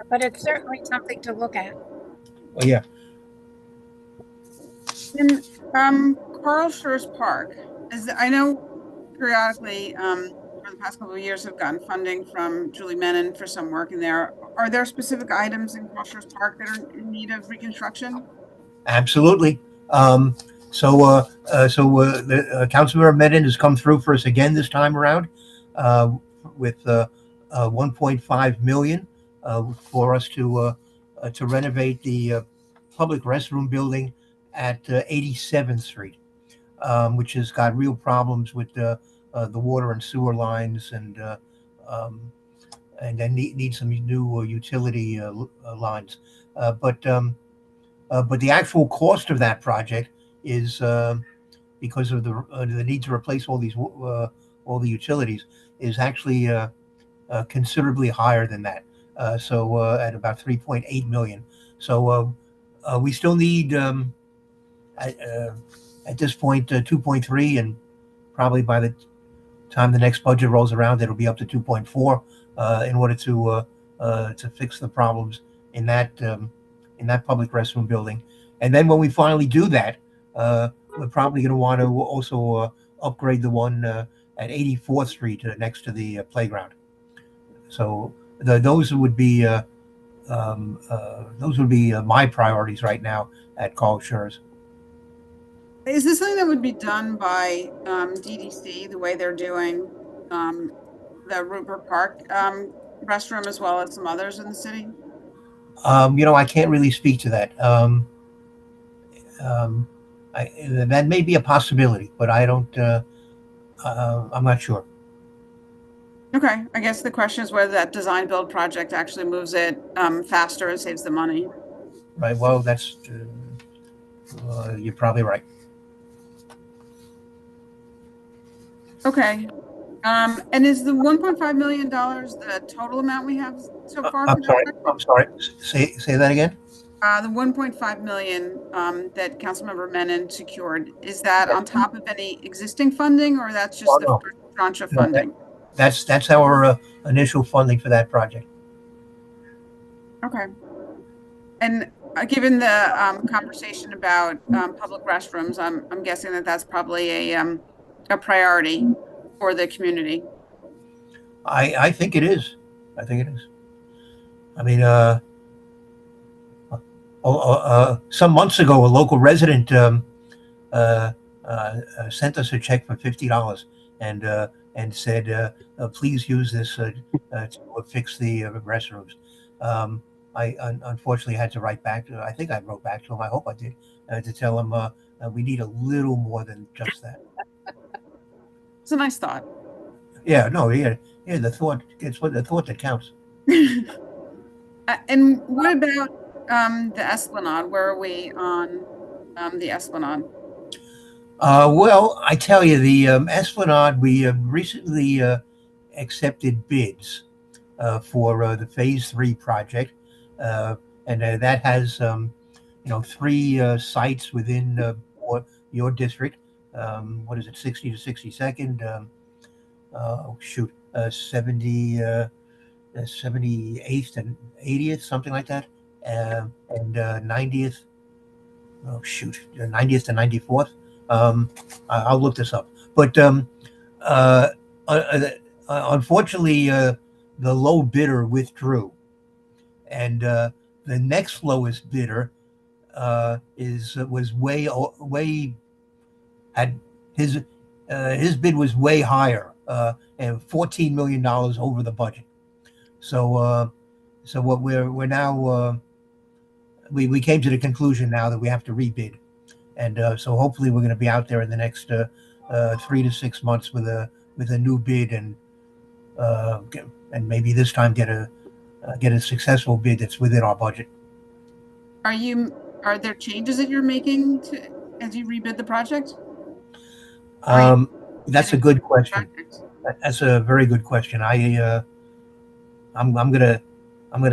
But it's certainly something to look at. Oh yeah, In Carl Schurz Park, as I know periodically, for the past couple of years have gotten funding from Julie Menon for some work in there. Are there specific items in Carl Schurz Park that are in need of reconstruction? absolutely. The Councilmember Medin has come through for us again this time around uh, with 1.5 million for us to renovate the public restroom building at 87th Street, which has got real problems with the water and sewer lines um, and then need some new utility lines. But the actual cost of that project is because of the need to replace all the utilities is actually considerably higher than that. At about 3.8 million. We still need at, uh, at this point 2.3, and probably by the time the next budget rolls around, it'll be up to 2.4 in order to fix the problems in that public restroom building. And then when we finally do that, we're probably going to want to also upgrade the one at 84th Street next to the playground. So those would be my priorities right now at Carl Schurz. Is this something that would be done by DDC the way they're doing the Rupert Park restroom as well as some others in the city? I can't really speak to that. Um, that may be a possibility, but I don't. I'm not sure. Okay, I guess the question is whether that design build project actually moves it faster and saves the money. Right. Well, that's you're probably right. Okay. And is the $1.5 million the total amount we have so far for I'm that sorry. project? I'm sorry. Say that again. The 1.5 million that Councilmember Menon secured, is that on top of any existing funding, or that's just Oh, the no. first tranche of No, funding? that's our initial funding for that project. Okay. And given the conversation about public restrooms, I'm guessing that that's probably a priority for the community. I think it is. I think it is. I mean, some months ago, a local resident uh, sent us a check for $50 and said, "Please use this to fix the restrooms." I unfortunately had to write back. I think I wrote back to him. I hope I did to tell him we need a little more than just that. It's a nice thought. Yeah, no, yeah, yeah. The thought, it's what the thought that counts. And what about the Esplanade? Where are we on the Esplanade? Well, I tell you, the Esplanade, we recently accepted bids for the Phase 3 project, uh, and that has, three sites within your district. What is it, 60 to 62nd? Oh, shoot, 78th and 80th, something like that, and 90th. Oh shoot, 90th to 94th. I'll look this up. But uh, uh, unfortunately, the low bidder withdrew, and the next lowest bidder is was way had his bid was way higher and $14 million over the budget. So what we're now we came to the conclusion now that we have to rebid. And so hopefully we're going to be out there in the next 3 to 6 months with a new bid and maybe this time get a successful bid that's within our budget. Are there changes that you're making as you rebid the project? That's a good question. That's a very good question. I'm gonna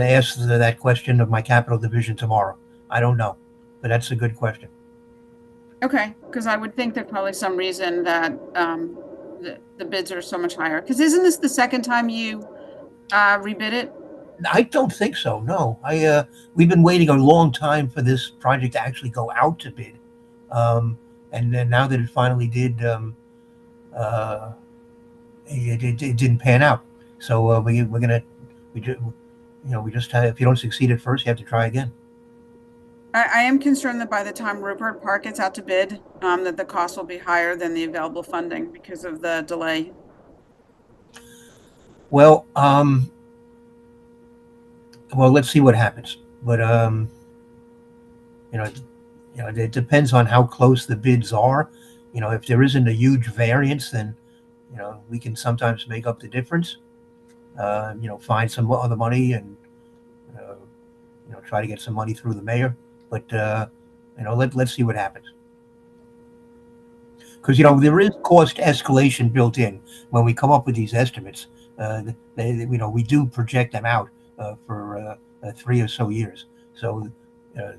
ask that question of my capital division tomorrow. I don't know, but that's a good question. Okay, because I would think there's probably some reason that the bids are so much higher. Because isn't this the second time you rebid it? I don't think so. No, we've been waiting a long time for this project to actually go out to bid, and then now that it finally did, uh, it didn't pan out. So we're gonna we just we just have, if you don't succeed at first, you have to try again. I am concerned that by the time Rupert Park gets out to bid, that the cost will be higher than the available funding because of the delay. Well, let's see what happens. But you know, it depends on how close the bids are. If there isn't a huge variance, then we can sometimes make up the difference. Find some other money and uh, try to get some money through the mayor. But let's see what happens. Because there is cost escalation built in when we come up with these estimates. We do project them out for 3 or so years. So uh,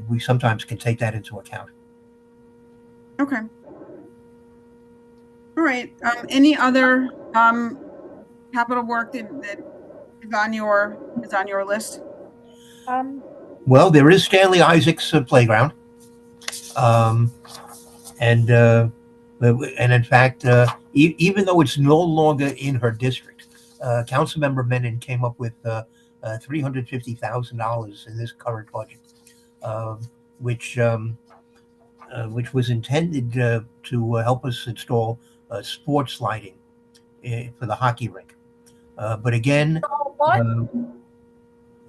we sometimes can take that into account. Okay. All right. Any other capital work that is on your list? Well, there is Stanley Isaac's playground, um, and in fact, even though it's no longer in her district, Councilmember Menon came up with $350,000 in this current budget, um, which which was intended to help us install sports lighting for the hockey rink. But again, What?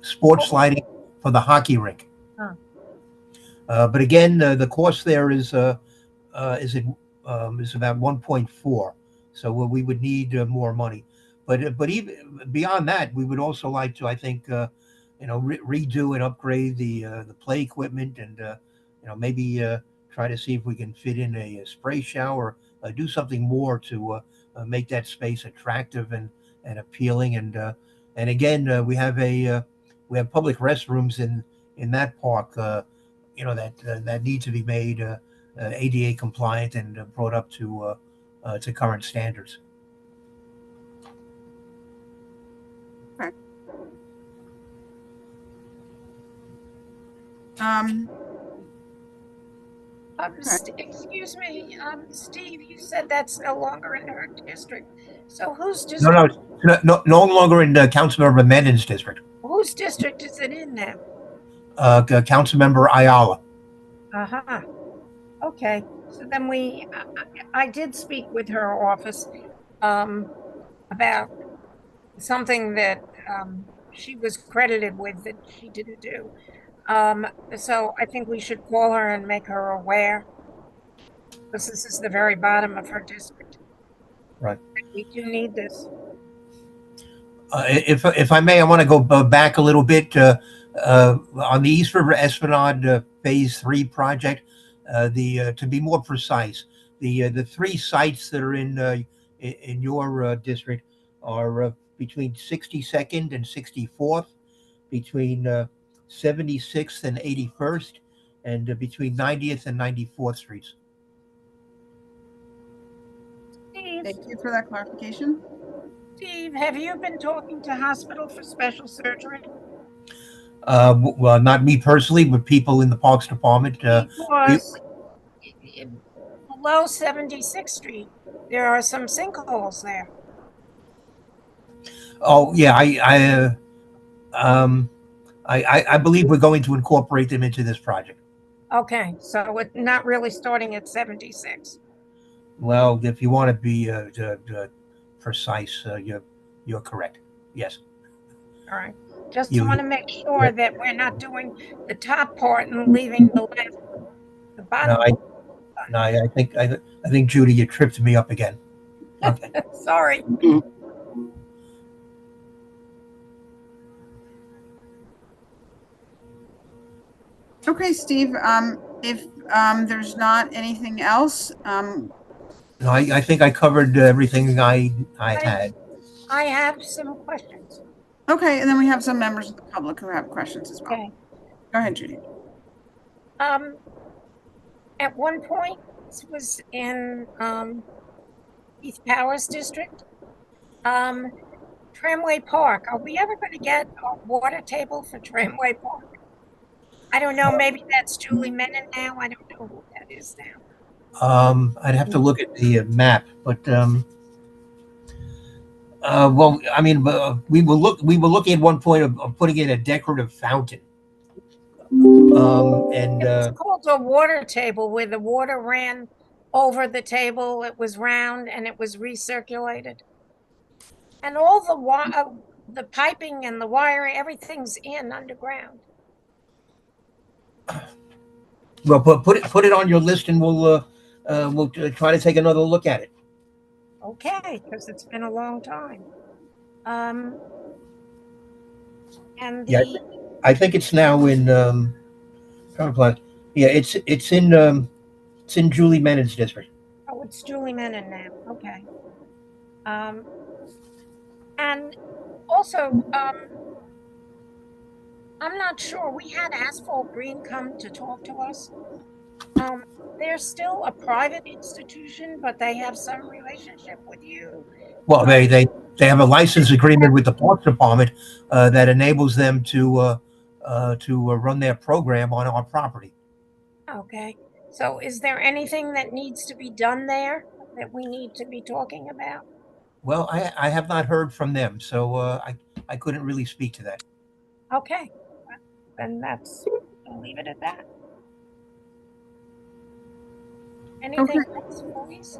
sports lighting for the hockey rink. Huh. But again, the cost there is about 1.4. So we would need more money. But even beyond that, we would also like to, I think, redo and upgrade the play equipment, and maybe try to see if we can fit in a spray shower, do something more to make that space attractive and appealing. And again, we have public restrooms in that park, that need to be made ADA compliant and brought up to current standards. Excuse me, Steve, you said that's no longer in her district. So whose No, no, district, it's no longer in Councilmember Mennon's district. whose district is it in now? Councilmember Ayala. Uh-huh. Okay, so then I did speak with her office, about something that, she was credited with that she didn't do. So I think we should call her and make her aware, because this is the very bottom of her district. Right. We do need this. If I may, I want to go back a little bit on the East River Esplanade Phase 3 project. To be more precise, the three sites that are in your district are between 62nd and 64th, between 76th and 81st, and between 90th and 94th Streets. Thank you for that clarification. Steve, have you been talking to Hospital for Special Surgery? Well, not me personally, but people in the Parks Department. Because below 76th Street, there are some sinkholes there. Oh yeah, I believe we're going to incorporate them into this project. Okay, so it's not really starting at 76. Well, if you want to be precise, you're correct. Yes. All right. Just You- want to make sure that we're not doing the top part and leaving the bottom. No, I think Judy, you tripped me up again. Okay. Sorry. Okay, Steve, if there's not anything else, No, I think I covered everything I had. I have some questions. okay, and then we have some members of the public who have questions as well. Okay. Go ahead, Judy. At one point, this was in East Powers District. Tramway Park. Are we ever going to get a water table for Tramway Park? I don't know. Maybe that's Julie Menon now. I don't know who that is now. I'd have to look at the map, but well, I mean, we were looking at one point of putting in a decorative fountain. And It's called a water table where the water ran over the table. It was round and it was recirculated. And all the piping and the wiring, everything's in underground. well, put it on your list, and we'll try to take another look at it. Okay, because it's been a long time. And Yeah, I think it's now in yeah, it's in Julie Menon's district. oh, it's Julie Menon now. Okay. And also, I'm not sure. We had Asphalt Green come to talk to us. They're still a private institution, but they have some relationship with you. Well, they have a license agreement with the Parks Department that enables them to run their program on our property. Okay. So is there anything that needs to be done there that we need to be talking about? Well, I have not heard from them, so I couldn't really speak to that. Okay. Then I'll leave it at that. Anything else, please?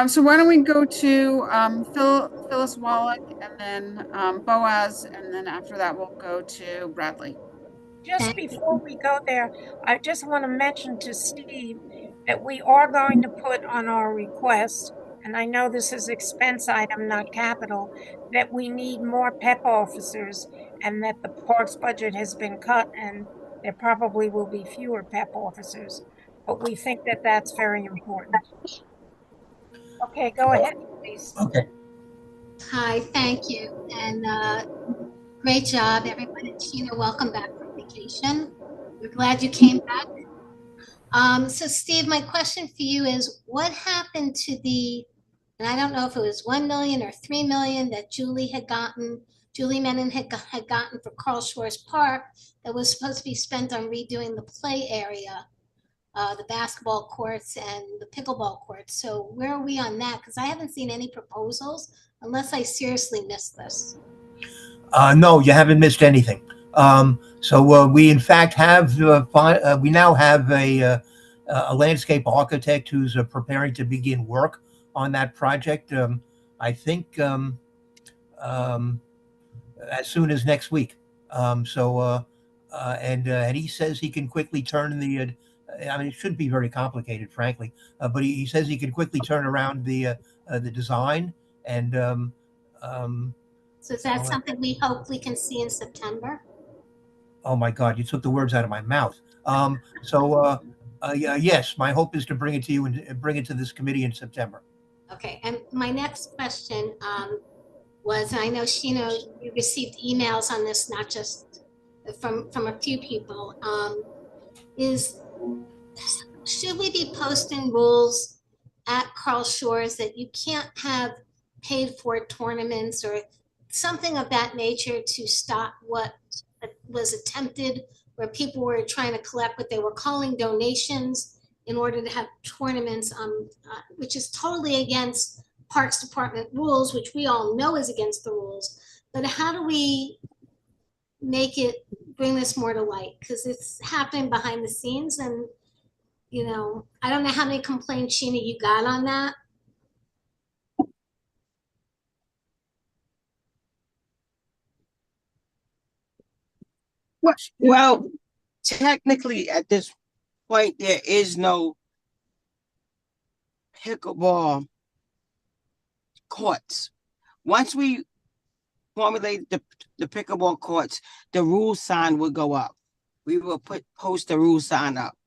So why don't we go to Phyllis Wallach, and then Boaz, and then after that we'll go to Bradley. Just before we go there, I just want to mention to Steve that we are going to put on our request and I know this is expense item, not capital, that we need more PEP officers and that the parks budget has been cut and there probably will be fewer PEP officers. But we think that that's very important. Okay, go ahead, please. Okay. Hi, thank you. And great job, everyone. And Sheena, welcome back from vacation. We're glad you came back. So Steve, my question for you is what happened to and I don't know if it was 1 million or 3 million that Julie Menon had gotten for Carl Shores Park that was supposed to be spent on redoing the play area, the basketball courts and the pickleball courts. So where are we on that? Because I haven't seen any proposals unless I seriously missed this. No, you haven't missed anything. So we in fact have we now have a landscape architect who's preparing to begin work on that project. I think as soon as next week. And he says he can quickly turn the. I mean, it shouldn't be very complicated, frankly. But he says he can quickly turn around the design and. So is that something we hope we can see in September? Oh my God, you took the words out of my mouth. Yes, my hope is to bring it to you and bring it to this committee in September. Okay, and my next question was, I know Sheena, you received emails on this, not just from a few people, should we be posting rules at Carl Shores that you can't have paid for tournaments or something of that nature to stop what was attempted, where people were trying to collect what they were calling donations in order to have tournaments, which is totally against Parks Department rules, which we all know is against the rules. But how do we bring this more to light? Because it's happening behind the scenes, and I don't know how many complaints, Sheena, you got on that. Well, technically at this point, there is no pickleball courts. Once we formulate the pickleball courts, the rule sign will go up. We will post the rule sign up.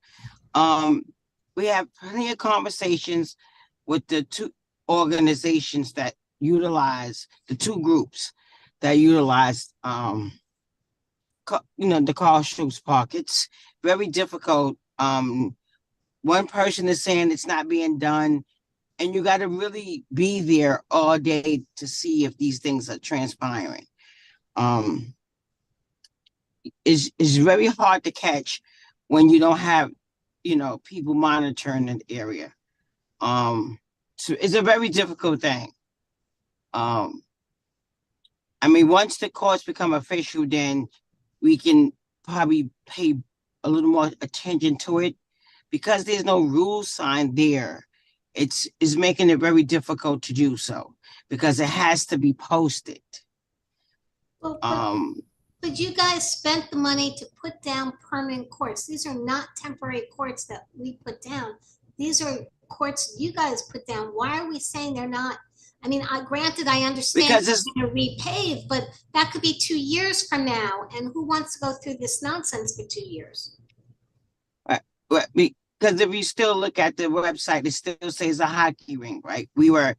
We have plenty of conversations with the two organizations that utilize, the two groups that utilize the Carl Shores Park. It's very difficult. One person is saying it's not being done, and you got to really be there all day to see if these things are transpiring. It's very hard to catch when you don't have, people monitoring the area. So it's a very difficult thing. I mean, once the courts become official, then we can probably pay a little more attention to it, because there's no rule sign there. It's making it very difficult to do so, because it has to be posted. But you guys spent the money to put down permanent courts. These are not temporary courts that we put down. These are courts you guys put down. Why are we saying they're not? I mean, granted, I understand Because it's going to repave, but that could be 2 years from now. And who wants to go through this nonsense for 2 years? Because if you still look at the website, it still says a hockey rink, right? We were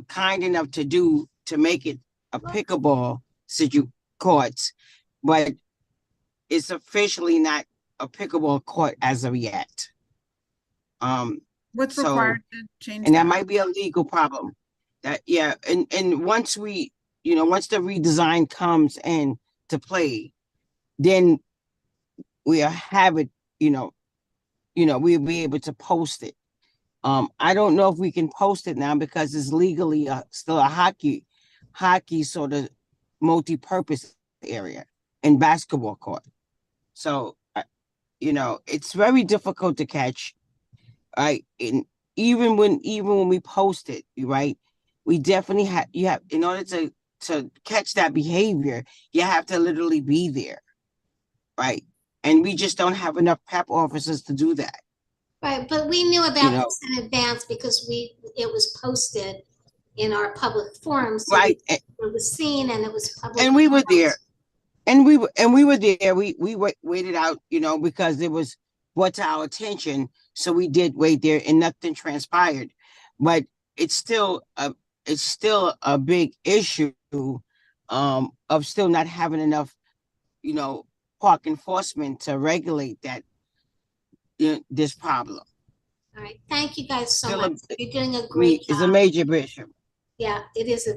kind enough to make it a pickleball courts, but it's officially not a pickleball court as of yet. What's required to change and that might be a legal problem. And once once the redesign comes in to play, then we'll have it, we'll be able to post it. I don't know if we can post it now because it's legally still a hockey sort of multi-purpose area and basketball court. So, it's very difficult to catch, right? And even when we post it, right, we definitely you have, in order to catch that behavior, you have to literally be there, right? And we just don't have enough PEP officers to do that. Right, but we knew about know. this in advance because it was posted in our public forum. So Right. it was seen and it was public. And we were there. And we were there. We waited out, because it was brought to our attention. So we did wait there, and nothing transpired. But it's still a big issue of still not having enough, park enforcement to regulate that this problem. All right, thank you guys so Still much. You're doing a great It's a job. major issue. Yeah, it is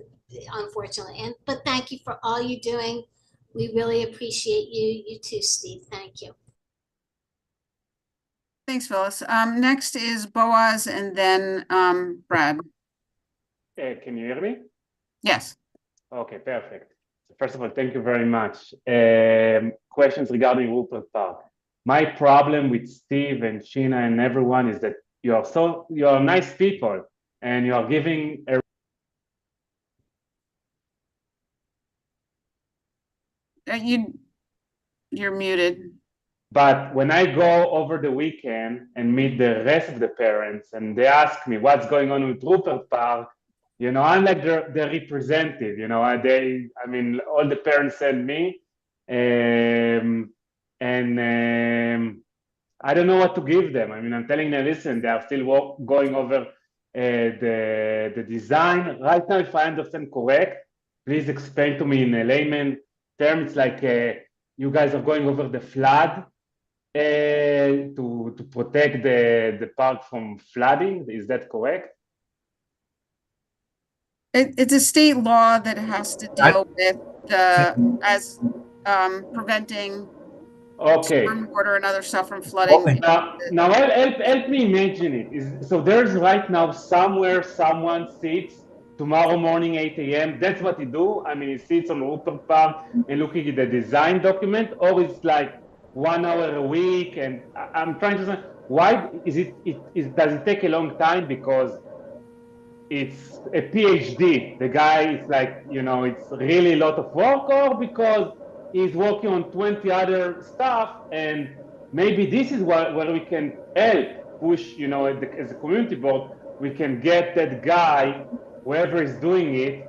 unfortunately, but thank you for all you're doing. We really appreciate you. You too, Steve. Thank you. Thanks, Phyllis. Next is Boaz and then Brad. Can you hear me? Yes. Okay, perfect. So first of all, thank you very much. Questions regarding Rupert Park. My problem with Steve and Sheena and everyone is that you are nice people and you are giving a You're muted. But when I go over the weekend and meet the rest of the parents and they ask me what's going on with Rupert Park, I'm like their representative, all the parents send me, I don't know what to give them. I'm telling them, listen, they are still going over the design. Right now, if I understand correct, please explain to me in a layman terms, like you guys are going over the flood to protect the park from flooding. Is that correct? It's a state law that has to deal with preventing stormwater and other stuff from flooding. Now help me imagine it. So there's right now somewhere someone sits tomorrow morning 8 a.m. That's what he do. He sits on Rupert Park and looking at the design document, or it's like 1 hour a week. And I'm trying to say, why does it take a long time? Because it's a PhD. The guy is like, it's really a lot of work, or because he's working on 20 other stuff, and maybe this is where we can help push, as a community board, we can get that guy, whoever is doing it,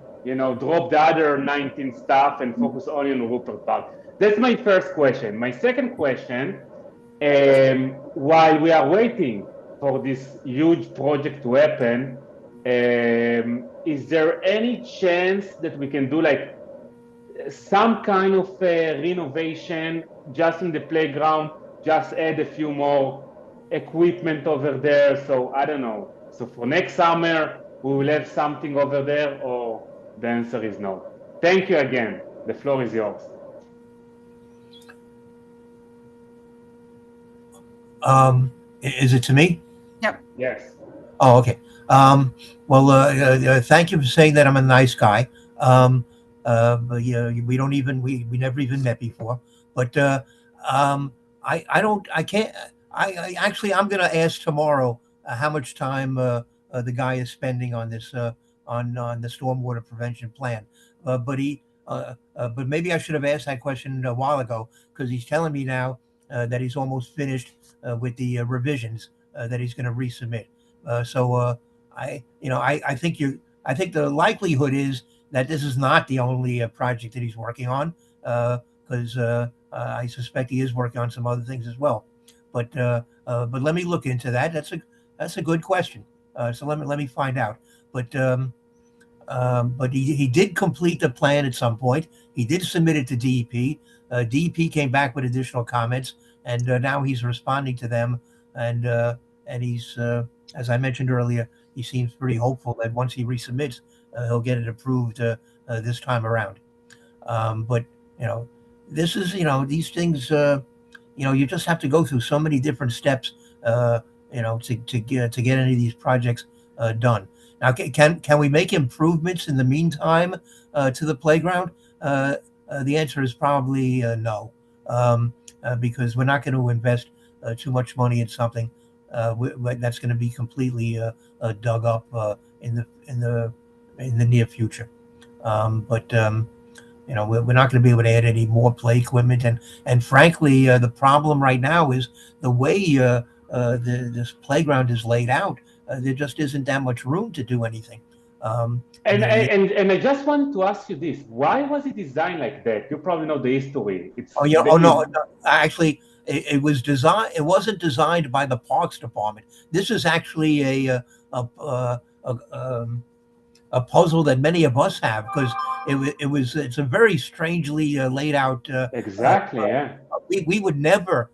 drop the other 19 stuff and focus only on Rupert Park. That's my first question. My second question, while we are waiting for this huge project to happen, is there any chance that we can do like some kind of renovation just in the playground, just add a few more equipment over there? So I don't know. So for next summer, we will have something over there, or the answer is no? Thank you again. The floor is yours. Is it to me? Yep. Yes. Oh, okay. Well, thank you for saying that I'm a nice guy. But we never even met before. But I'm going to ask tomorrow how much time the guy is spending on this on the stormwater prevention plan. But maybe I should have asked that question a while ago, because he's telling me now that he's almost finished with the revisions that he's going to resubmit. I think the likelihood is that this is not the only project that he's working on, because I suspect he is working on some other things as well. But let me look into that. That's a good question. So let me find out. But he did complete the plan at some point. He did submit it to DEP. DEP came back with additional comments, and now he's responding to them. And he's, as I mentioned earlier, he seems pretty hopeful that once he resubmits, he'll get it approved this time around. But this is, these things, you just have to go through so many different steps, to get any of these projects done. Now, can we make improvements in the meantime to the playground? The answer is probably no, because we're not going to invest too much money in something that's going to be completely dug up in the near future. But we're not going to be able to add any more play equipment, and frankly, the problem right now is the way this playground is laid out, there just isn't that much room to do anything. And I just want to ask you this: why was it designed like that? You probably know the history. Oh yeah. Oh no. Actually, it was designed. It wasn't designed by the Parks Department. This is actually a puzzle that many of us have, because it's a very strangely laid out. Exactly. Yeah. We would never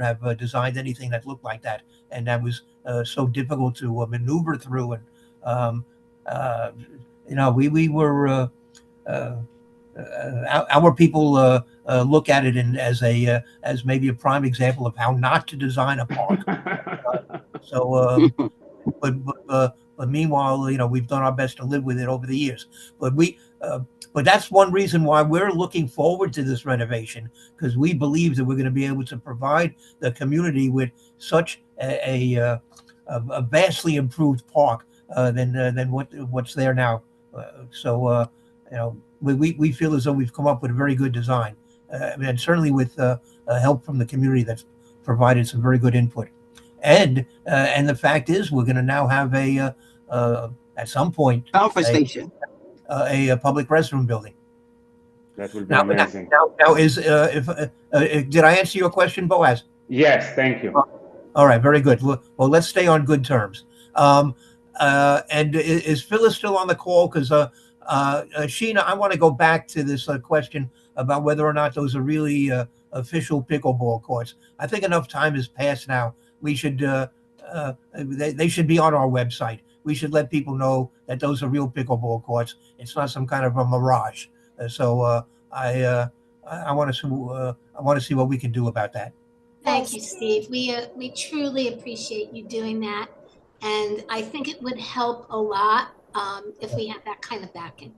have designed anything that looked like that, and that was so difficult to maneuver through. And we were. Our people look at it as maybe a prime example of how not to design a park. But meanwhile, we've done our best to live with it over the years. But that's one reason why we're looking forward to this renovation, because we believe that we're going to be able to provide the community with such a vastly improved park than what's there now. We feel as though we've come up with a very good design, and certainly with help from the community that's provided some very good input. And the fact is, we're going to now have at some point station, a public restroom building. That would be amazing. Now did I answer your question, Boaz? Yes, thank you. All right, very good. Well, let's stay on good terms. And is Phyllis still on the call? Because Sheena, I want to go back to this question about whether or not those are really official pickleball courts. I think enough time has passed now. We should they should be on our website. We should let people know that those are real pickleball courts. It's not some kind of a mirage. I want to see what we can do about that. Thank you, Steve. We truly appreciate you doing that, and I think it would help a lot if we had that kind of backing.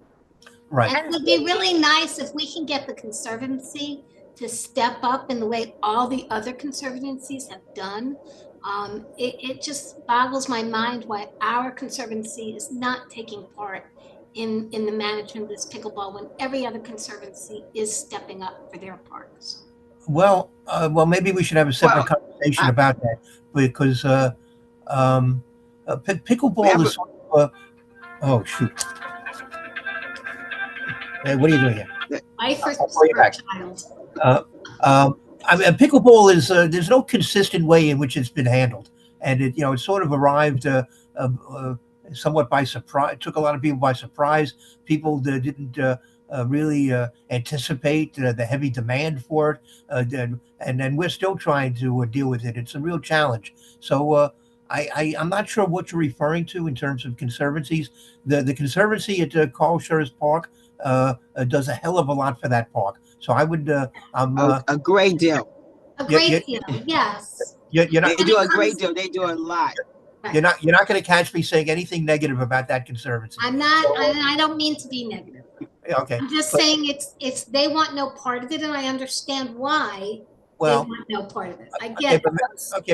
Right. And it would be really nice if we can get the Conservancy to step up in the way all the other conservancies have done. It just boggles my mind why our Conservancy is not taking part in the management of this pickleball when every other conservancy is stepping up for their parks. Well, maybe we should have a separate conversation about that, because pickleball is. Oh shoot! Hey, what are you doing here? My first child. Pickleball is there's no consistent way in which it's been handled, and it sort of arrived somewhat by surprise. It took a lot of people by surprise. People didn't really anticipate the heavy demand for it, and then we're still trying to deal with it. It's a real challenge. So I'm not sure what you're referring to in terms of conservancies. The conservancy at Carl Schurz Park does a hell of a lot for that park. So I would a great deal. A great deal, yes. You're not, they do a great deal. They do a lot. You're not going to catch me saying anything negative about that conservancy. I'm not, and I don't mean to be negative. Okay. I'm just saying it's they want no part of it, and I understand why they want no part of it. I get it.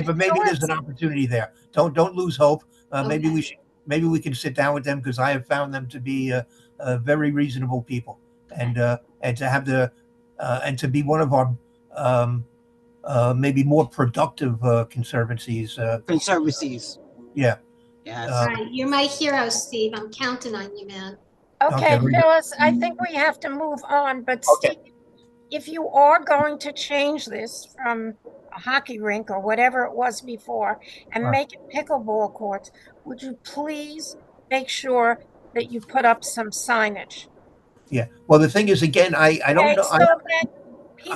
But maybe there's an opportunity there. Don't lose hope. Maybe we can sit down with them, because I have found them to be very reasonable people, and to have and to be one of our maybe more productive conservancies. Yeah. Yes. All right, you're my hero, Steve. I'm counting on you, man. Okay, Phyllis, I think we have to move on, but Steve, if you are going to change this from a hockey rink or whatever it was before and make it pickleball courts, would you please make sure that you put up some signage? Yeah. Well, the thing is, again, I don't know. So that people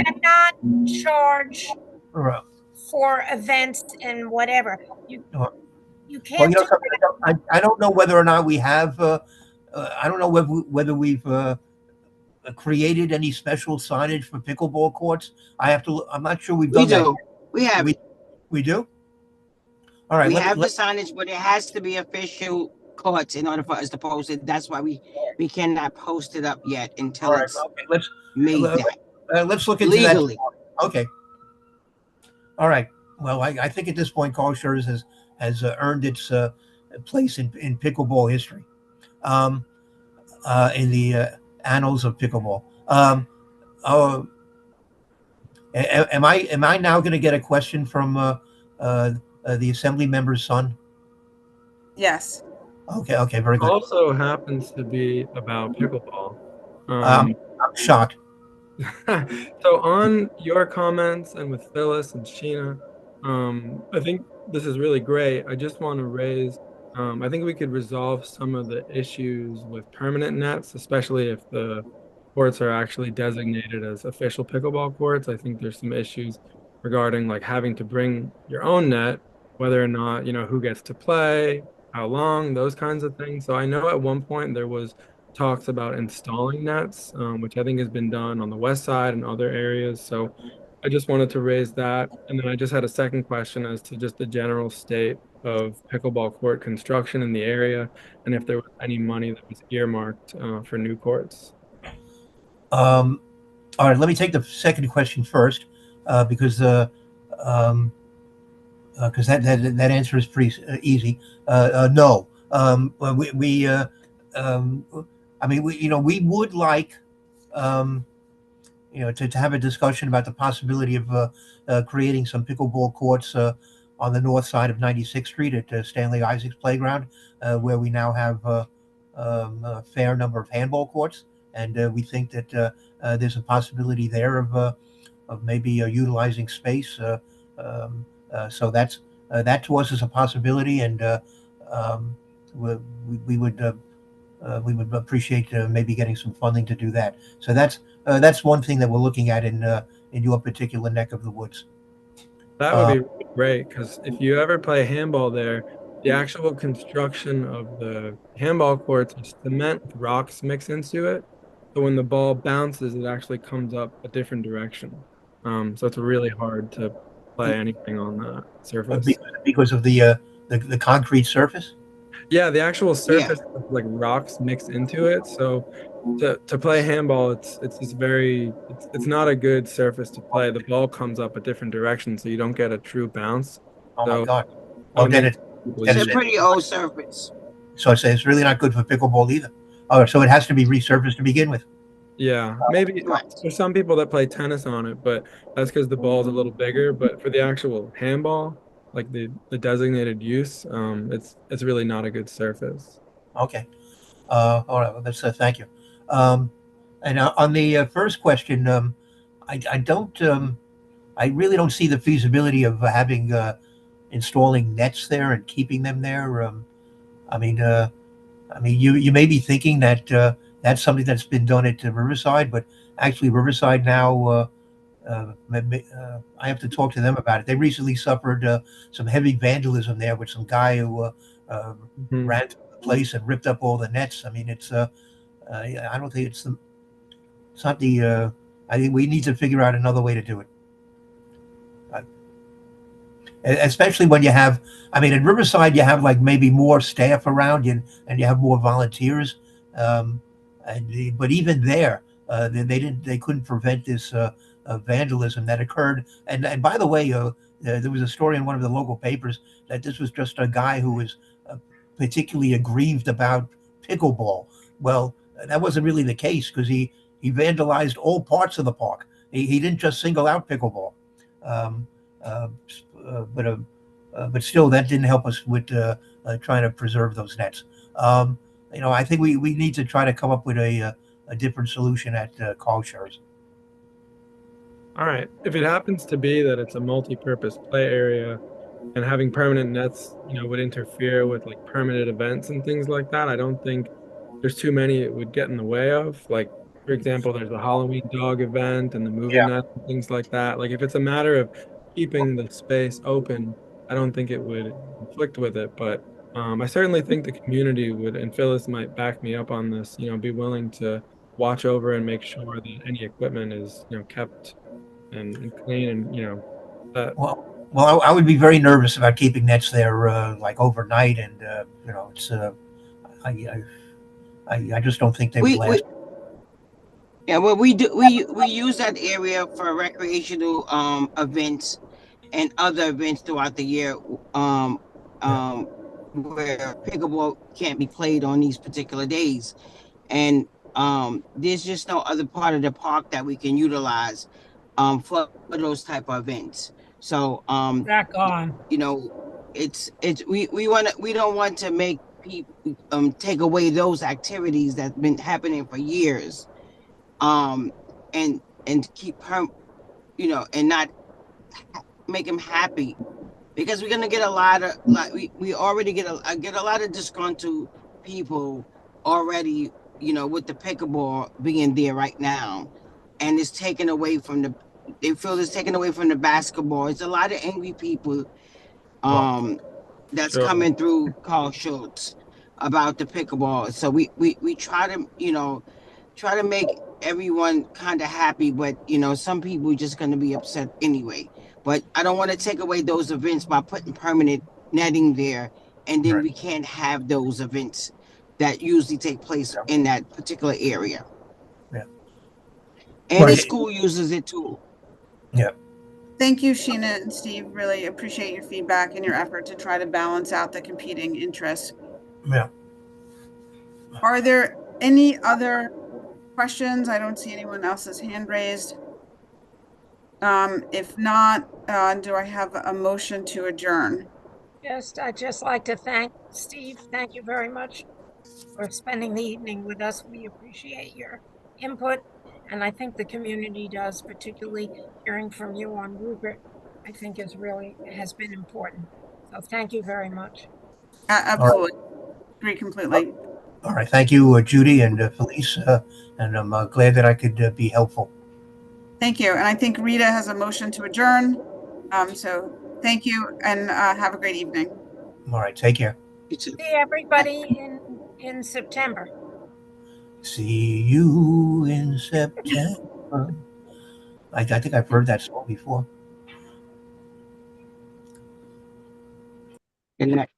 cannot charge for events and whatever. You can't. Well, I don't know whether or not we have. I don't know whether we've created any special signage for pickleball courts. I'm not sure we've done that. We have. We do. All right. We have the signage, but it has to be official courts in order for us to post it. That's why we cannot post it up yet until it's made. Let's look into legally. That. Okay. All right. Well, I think at this point, Carl Schurz has earned its place in pickleball history, in the annals of pickleball. Am I now going to get a question from the assembly member's son? Yes. Okay, very good. Also happens to be about pickleball. I'm shocked. So on your comments and with Phyllis and Sheena, I think this is really great. I just want to raise, I think we could resolve some of the issues with permanent nets, especially if the courts are actually designated as official pickleball courts. I think there's some issues regarding like having to bring your own net, whether or not, who gets to play, how long, those kinds of things. So I know at one point there was talks about installing nets, which I think has been done on the west side and other areas. So I just wanted to raise that. And then I just had a second question as to just the general state of pickleball court construction in the area and if there was any money that was earmarked for new courts. All right, let me take the second question first, because that answer is pretty easy. No, I mean, we would like, to have a discussion about the possibility of creating some pickleball courts on the north side of 96th Street at Stanley Isaacs Playground, where we now have a fair number of handball courts, and we think that there's a possibility there of maybe utilizing space. So that to us is a possibility, and um, we would appreciate maybe getting some funding to do that. So that's one thing that we're looking at in your particular neck of the woods. That would be really great because if you ever play handball there, the actual construction of the handball courts is cement with rocks mixed into it. So when the ball bounces, it actually comes up a different direction. So it's really hard to play anything on that surface. Because of the concrete surface. Yeah, the actual Yeah. surface has like rocks mixed into it. So to play handball, it's not a good surface to play. The ball comes up a different direction, so you don't get a true bounce. Oh my So God! I Well, would then make it It's use a it. pretty old surface. so it's really not good for pickleball either. Oh, so it has to be resurfaced to begin with. Yeah, maybe Correct. there's some people that play tennis on it, but that's because the ball's a little bigger. But for the actual handball, like the designated use, it's really not a good surface. Okay. All right. Well, that's thank you. And on the first question, I don't. I really don't see the feasibility of having installing nets there and keeping them there. I mean, you may be thinking that that's something that's been done at Riverside, but actually, Riverside now. I have to talk to them about it. They recently suffered some heavy vandalism there with some guy who Mhm. ran through the place and ripped up all the nets. I mean, I don't think it's not the. I think we need to figure out another way to do it. Especially when you have, I mean, in Riverside, you have like maybe more staff around you and you have more volunteers. But even there, they couldn't prevent this vandalism that occurred. And by the way, there was a story in one of the local papers that this was just a guy who was particularly aggrieved about pickleball. Well, that wasn't really the case because he vandalized all parts of the park. He didn't just single out pickleball. Um, uh, but still, that didn't help us with trying to preserve those nets. I think we need to try to come up with a different solution at Carl Schurz. All right. If it happens to be that it's a multi-purpose play area and having permanent nets, would interfere with like permanent events and things like that, I don't think there's too many it would get in the way of. Like, for example, there's the Halloween dog event and the moving Yeah. net and things like that. Like, if it's a matter of keeping the space open, I don't think it would conflict with it. But I certainly think the community would, and Phyllis might back me up on this, be willing to watch over and make sure that any equipment is, kept and clean and, that. Well, I would be very nervous about keeping nets there like overnight, and it's I, I just don't think they would We last. yeah, well, we use that area for recreational events and other events throughout the year. Where pickleball can't be played on these particular days, and there's just no other part of the park that we can utilize. for those type of events. So, Back on. you know, we don't want to make people take away those activities that's been happening for years, um, and keep her, and not make them happy, because we're gonna get a lot of, like, we already get a lot of disgruntled people already, with the pickleball being there right now, and it's taken away from they feel it's taken away from the basketball. It's a lot of angry people that's Sure. coming through Carl Schultz about the pickleball. So we try to, try to make everyone kind of happy, but some people are just going to be upset anyway. But I don't want to take away those events by putting permanent netting there, and then Right. we can't have those events that usually take place in that particular area. Yeah. And the Right. school uses it too. Yeah. Thank you, Sheena and Steve. Really appreciate your feedback and your effort to try to balance out the competing interests. Yeah. Are there any other questions? I don't see anyone else's hand raised. If not, do I have a motion to adjourn? I'd just like to thank Steve. Thank you very much for spending the evening with us. We appreciate your input, and I think the community does, particularly hearing from you on Rupert, I think has been important. So thank you very much. Absolutely. Agree completely. All right. Thank you, Judy and Felice. And I'm glad that I could be helpful. Thank you. And I think Rita has a motion to adjourn. So thank you and have a great evening. All right. Take care. See everybody in September. See you in September. I think I've heard that song before. Good night.